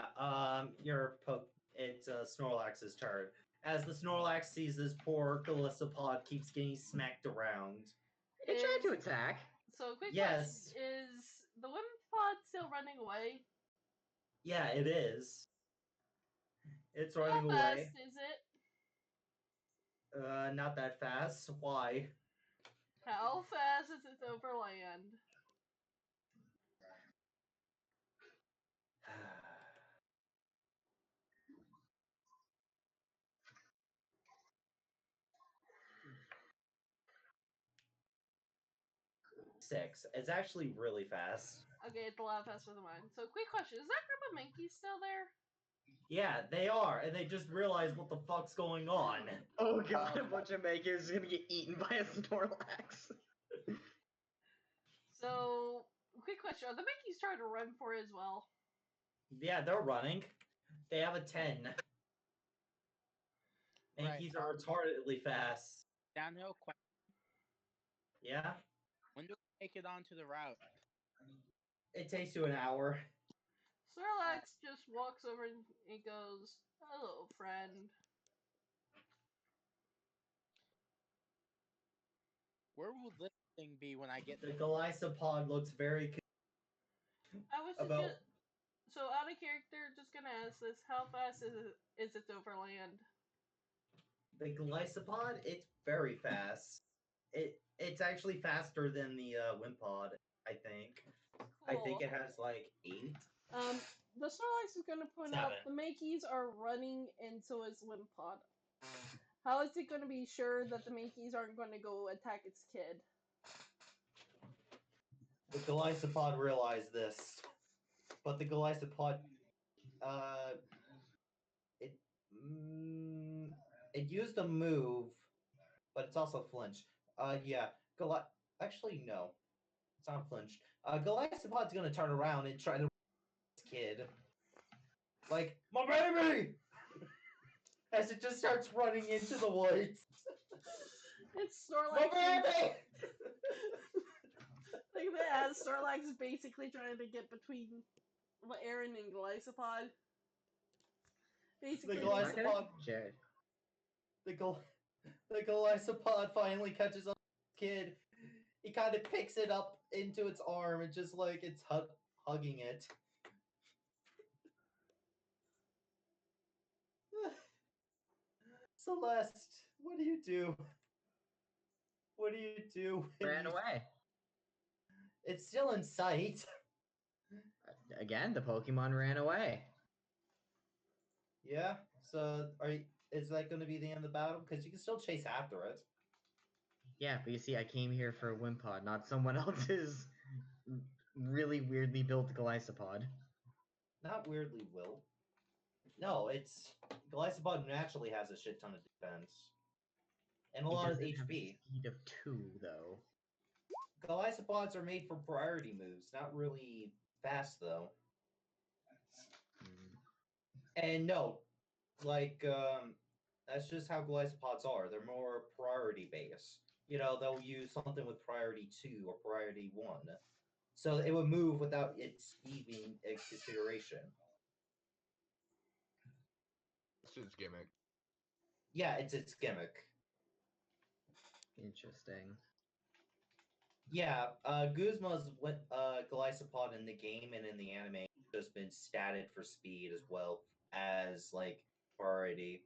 it's Snorlax's turn. As the Snorlax sees this poor Glycopod keeps getting smacked around. It tried to attack. So, quick Yes. question. Is the Wimpod still running away? Yeah, it is. It's How running fast away. is it? Not that fast. Why? How fast is it over land? Six. It's actually really fast. Okay, it's a lot faster than mine. So, quick question: is that group of monkeys still there? Yeah, they are, and they just realized what the fuck's going on. Oh god, a bunch of makers are gonna get eaten by a Snorlax. So, quick question: are the monkeys trying to run for it as well? Yeah, they're running. They have a 10. Right. Yankees are retardedly fast. Downhill question. Yeah? When do we make it onto the route? It takes you an hour. Snorlax just walks over and goes, "Hello, friend." Where will this thing be when I get The Golisopod looks very I was about just so out of character. Just gonna ask this: how fast is it over land? the Golisopod. It's very fast. It's actually faster than the Wimpod. I think. I think Cool. it has like 8. The Snorlax is gonna point out 7. the monkeys are running, and so is Wimpod. How is it gonna be sure that the monkeys aren't going to go attack its kid? The Golisopod realized this, but the Golisopod, it it used a move, but it's also flinched. Yeah, Actually, no, it's not flinched. Golisopod's gonna turn around and try to this kid, like my baby, as it just starts running into the woods. It's My Snorlax. baby. Look at that. Snorlax is basically trying to get between Aaron and Golisopod. Basically, The Golisopod. Jared. The Golisopod finally catches up to the kid. He kind of picks it up into its arm and just like it's hugging it. Celeste, what do you do? What do you do? Ran away. It's still in sight. Again, the Pokemon ran away. Yeah. So, is that going to be the end of the battle? Because you can still chase after it. Yeah, but you see, I came here for a Wimpod, not someone else's really weirdly built Golisopod. Not weirdly, Will. No, it's Golisopod naturally has a shit ton of defense and a lot of It doesn't have HP. speed of 2, though. Golisopods are made for priority moves, not really fast though. And no, like that's just how Golisopods are. They're more priority based. You know, they'll use something with priority 2 or priority 1. So it would move without its speed being a consideration. It's its gimmick. Yeah, it's its gimmick. Interesting. Yeah, Guzma's Golisopod in the game and in the anime has been statted for speed as well as like priority.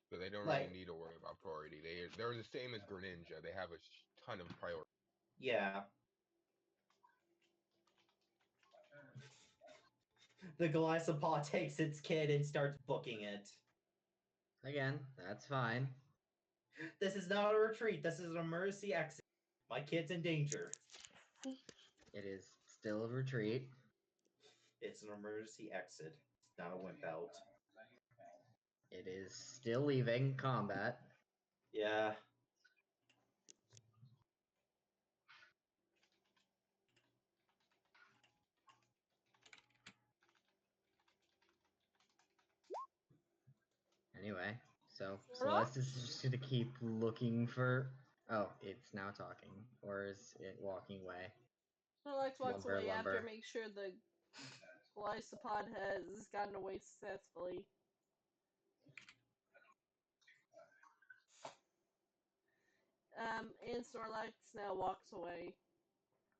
So they don't Like- really need to worry about priority. They're the same as Greninja. They have a ton of priority. Yeah. The Golisopod takes its kid and starts booking it. Again, that's fine. This is not a retreat. This is an emergency exit. My kid's in danger. It is still a retreat. It's an emergency exit. It's not a wimp out. It is still leaving combat. Yeah. Anyway, so Snorlax? Celeste is just gonna keep looking for. Oh, it's now talking, or is it walking away? Snorlax walks Lumber, away after lumber. make sure the Golisopod has gotten away successfully. And Snorlax now walks away.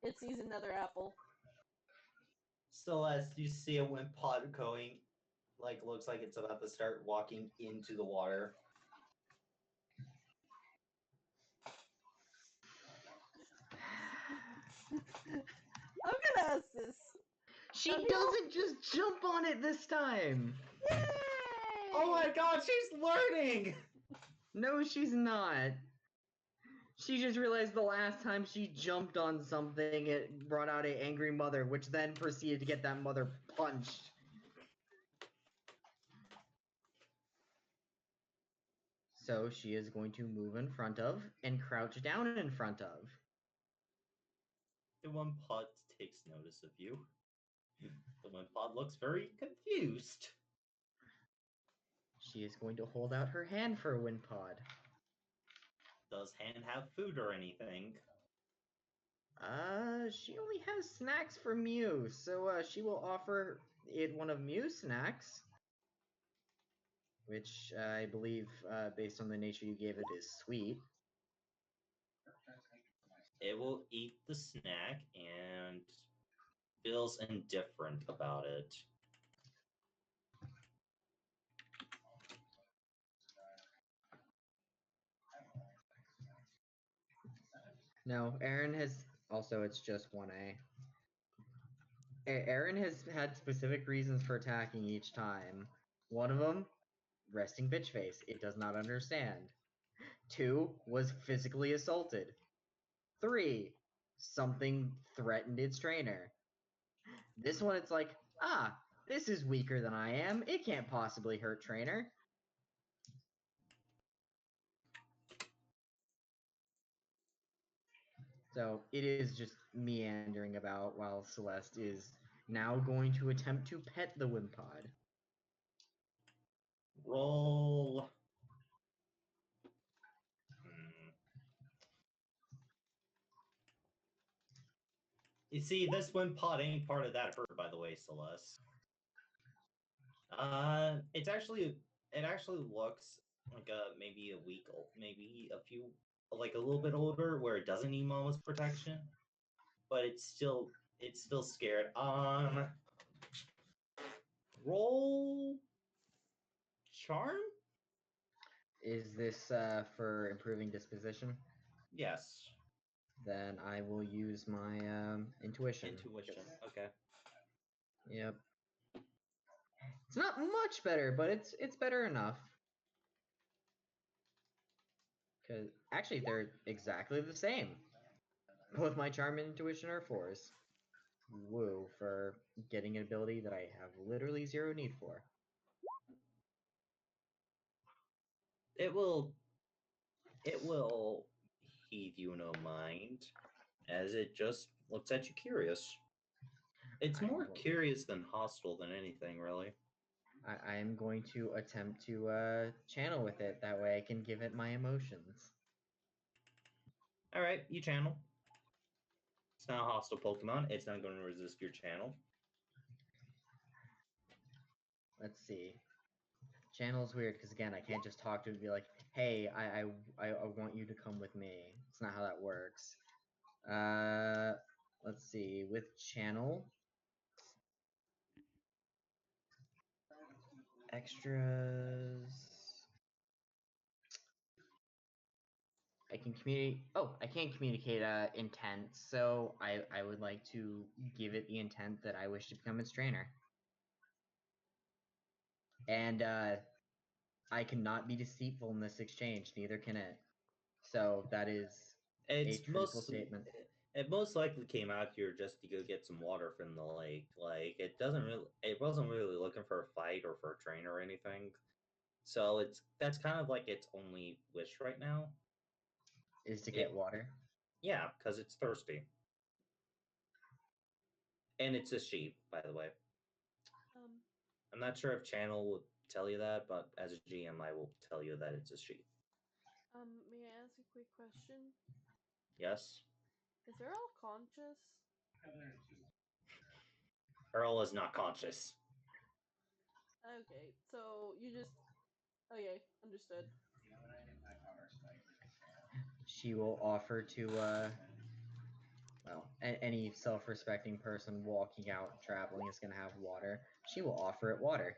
It sees another apple. Celeste, you see a Wimpod going like looks like it's about to start walking into the water. I'm gonna ask this. She Have you- doesn't just jump on it this time. Yay! Oh my god, she's learning! No, she's not. She just realized the last time she jumped on something, it brought out an angry mother, which then proceeded to get that mother punched. So she is going to move in front of and crouch down in front of. The one pod takes notice of you. The one pod looks very confused. She is going to hold out her hand for Winpod. Does Hand have food or anything? She only has snacks for Mew, so she will offer it one of Mew's snacks, which I believe, based on the nature you gave it, is sweet. It will eat the snack and feels indifferent about it. No, Aaron has also. It's just 1A. Aaron has had specific reasons for attacking each time. One of them, resting bitch face. It does not understand. 2 was physically assaulted. 3, something threatened its trainer. This one, it's like, this is weaker than I am. It can't possibly hurt trainer. So it is just meandering about while Celeste is now going to attempt to pet the Wimpod. Roll. You see, this one pot ain't part of that herd, by the way, Celeste. It actually looks like maybe a week old, maybe a few, like a little bit older, where it doesn't need mama's protection, but it's still scared. Roll charm. Is this for improving disposition? Yes. Then I will use my intuition. Intuition. Okay. Yep. It's not much better, but it's better enough. Because actually, they're exactly the same. Both my charm and intuition are 4s. Woo for getting an ability that I have literally 0 need for. It will heed you no mind, as it just looks at you curious. It's more curious than hostile than anything, really. I am going to attempt to channel with it. That way I can give it my emotions. Alright, you channel. It's not a hostile Pokemon. It's not going to resist your channel. Let's see. Channel's weird because again, I can't just talk to it and be like, "Hey, I want you to come with me." It's not how that works. Let's see. With channel, extras. I can communicate. Oh, I can't communicate intent. So I would like to give it the intent that I wish to become its trainer. And I cannot be deceitful in this exchange. Neither can it. So that is a truthful statement. It most likely came out here just to go get some water from the lake. Like it wasn't really looking for a fight or for a trainer or anything. So that's kind of like its only wish right now. Is to get water. Yeah, because it's thirsty. And it's a sheep, by the way. I'm not sure if Channel will tell you that, but as a GM, I will tell you that it's a sheep. May I ask a quick question? Yes? Is Earl conscious? Earl is not conscious. Okay, so you just... Okay, understood. She will offer to, well, any self-respecting person walking out, traveling is going to have water. She will offer it water.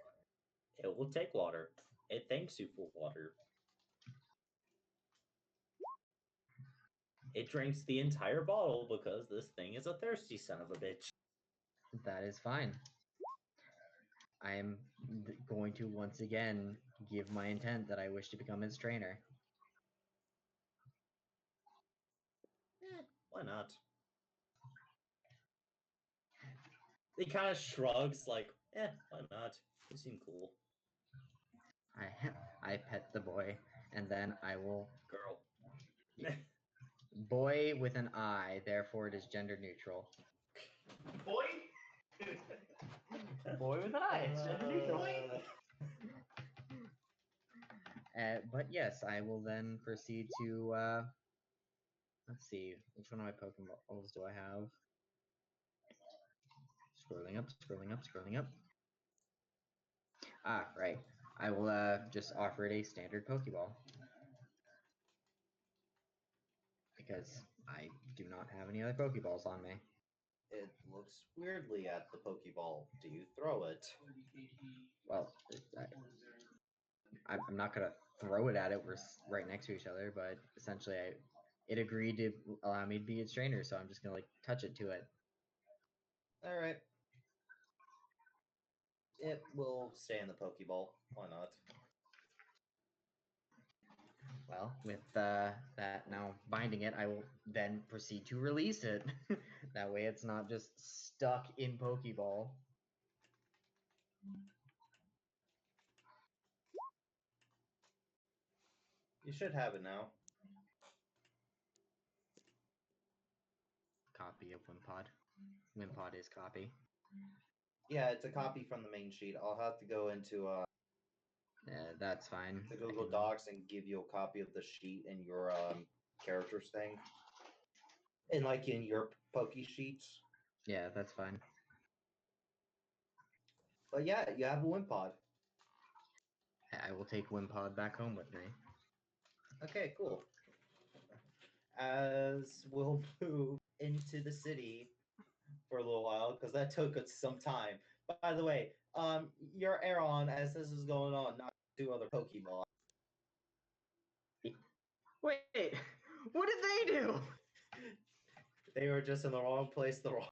It will take water. It thanks you for water. It drinks the entire bottle because this thing is a thirsty son of a bitch. That is fine. I am going to once again give my intent that I wish to become its trainer. Why not? He kind of shrugs, like, why not? You seem cool. I pet the boy, and then I will. Girl. Boy with an I, therefore it is gender neutral. Boy. Boy with an I, it's gender neutral. But yes, I will then proceed to. Let's see, which one of my Pokeballs do I have? Scrolling up, scrolling up, scrolling up. Ah, right. I will just offer it a standard Pokeball. Because I do not have any other Pokeballs on me. It looks weirdly at the Pokeball. Do you throw it? Well, I'm not gonna throw it at it. We're right next to each other, but essentially, it agreed to allow me to be its trainer, so I'm just gonna like touch it to it. All right. It will stay in the Pokeball. Why not? Well, with that now binding it, I will then proceed to release it. That way, it's not just stuck in Pokeball. You should have it now. Copy of Wimpod. Wimpod is copy. Yeah, it's a copy from the main sheet. I'll have to go into That's fine. the Google Docs and give you a copy of the sheet in your characters thing. And like in your Poke sheets. Yeah, that's fine. But yeah, you have a Wimpod. I will take Wimpod back home with me. Okay, cool. As we'll move into the city for a little while, because that took us some time. By the way, you're Aeron as this is going on, not two other Pokemon. Wait, what did they do? They were just in the wrong place, the wrong.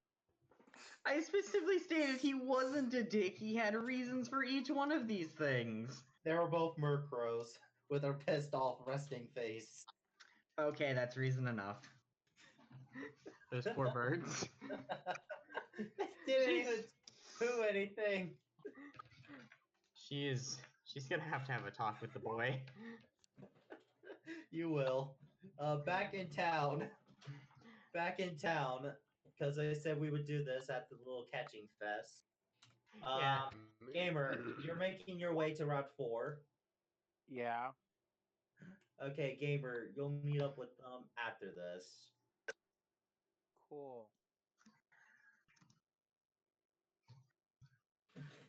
I specifically stated he wasn't a dick. He had reasons for each one of these things. They were both Murkrows with their pissed off resting face. Okay, that's reason enough. Those poor birds. Didn't even do anything. She's gonna have a talk with the boy. You will. Back in town. Because I said we would do this at the little catching fest. Yeah. Gamer, you're making your way to Route 4. Yeah. Okay, Gamer, you'll meet up with them after this. Cool.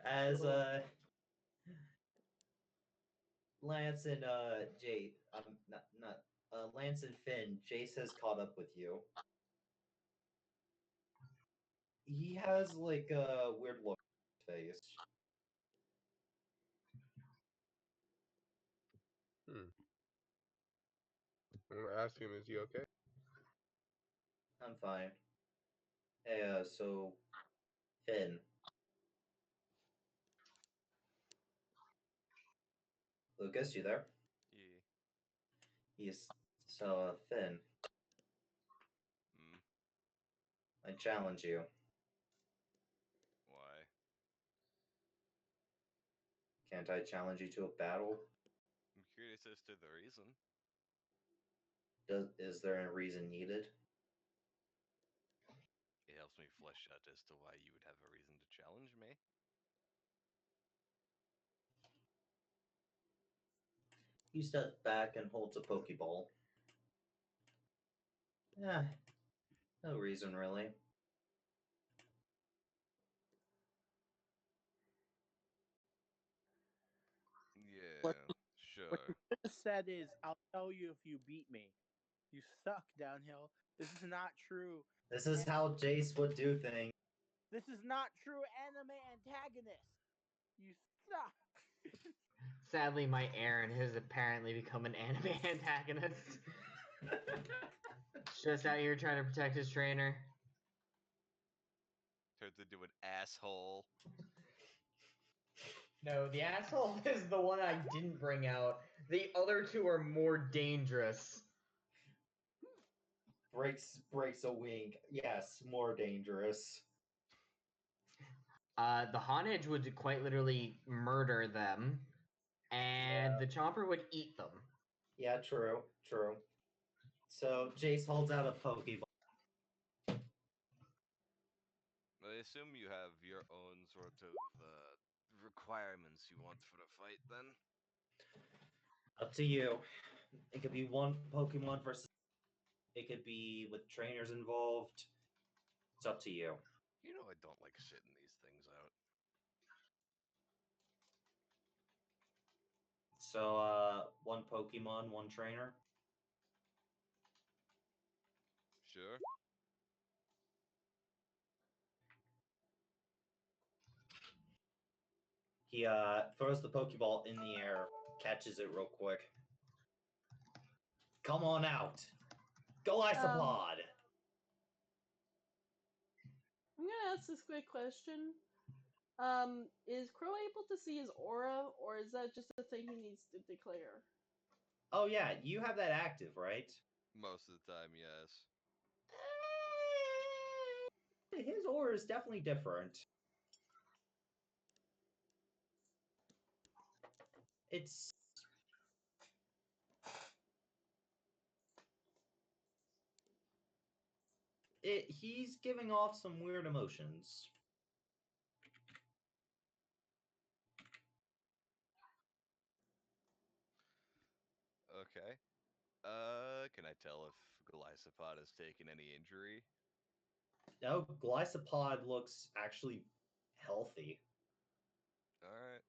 As Lance and Jay, Lance and Finn, Jace has caught up with you. He has like a weird look on his face. I'm gonna ask him, is he okay? I'm fine. Hey, so Finn. Lucas, you there? Yeah. Yes. So, Finn, I challenge you. Why? Can't I challenge you to a battle? I'm curious as to the reason. Is there a reason needed? It helps me flesh out as to why you would have a reason to challenge me. He steps back and holds a Pokeball. Yeah, no reason really. Yeah, What sure. you just said is, I'll tell you if you beat me. You suck, Downhill. This is not true. This is how Jace would do things. This is not true anime antagonist. You suck. Sadly, my Aaron has apparently become an anime antagonist. Just out here trying to protect his trainer. Turns into an asshole. No, the asshole is the one I didn't bring out. The other two are more dangerous. Breaks a wing. Yes, more dangerous. The Honage would quite literally murder them, and the Chomper would eat them. Yeah, true. So Jace holds out a Pokeball. I assume you have your own sort of requirements you want for a fight, then? Up to you. It could be one Pokemon versus. It could be with trainers involved. It's up to you. You know I don't like shitting these things out. So, one Pokemon, one trainer. Sure. He throws the Pokeball in the air, catches it real quick. Come on out. Golisopod! I'm gonna ask this quick question. Is Crow able to see his aura, or is that just a thing he needs to declare? Oh yeah, you have that active, right? Most of the time, yes. His aura is definitely different. He's giving off some weird emotions. Okay. Can I tell if Golisopod has taken any injury? No, Golisopod looks actually healthy. Alright.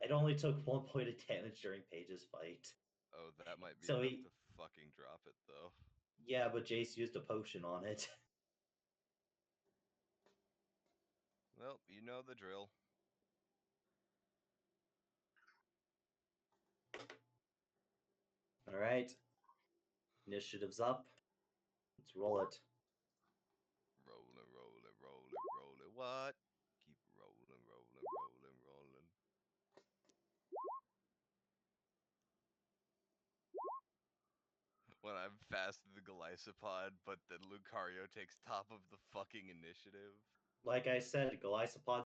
It only took 1 point of damage during Paige's fight. Oh, that might be So enough to fucking drop it, though. Yeah, but Jace used a potion on it. Well, you know the drill. Alright. Initiative's up. Let's roll it. Rolling. What? Keep rolling. When I'm faster than Golisopod, but then Lucario takes top of the fucking initiative. Like I said, Golisopod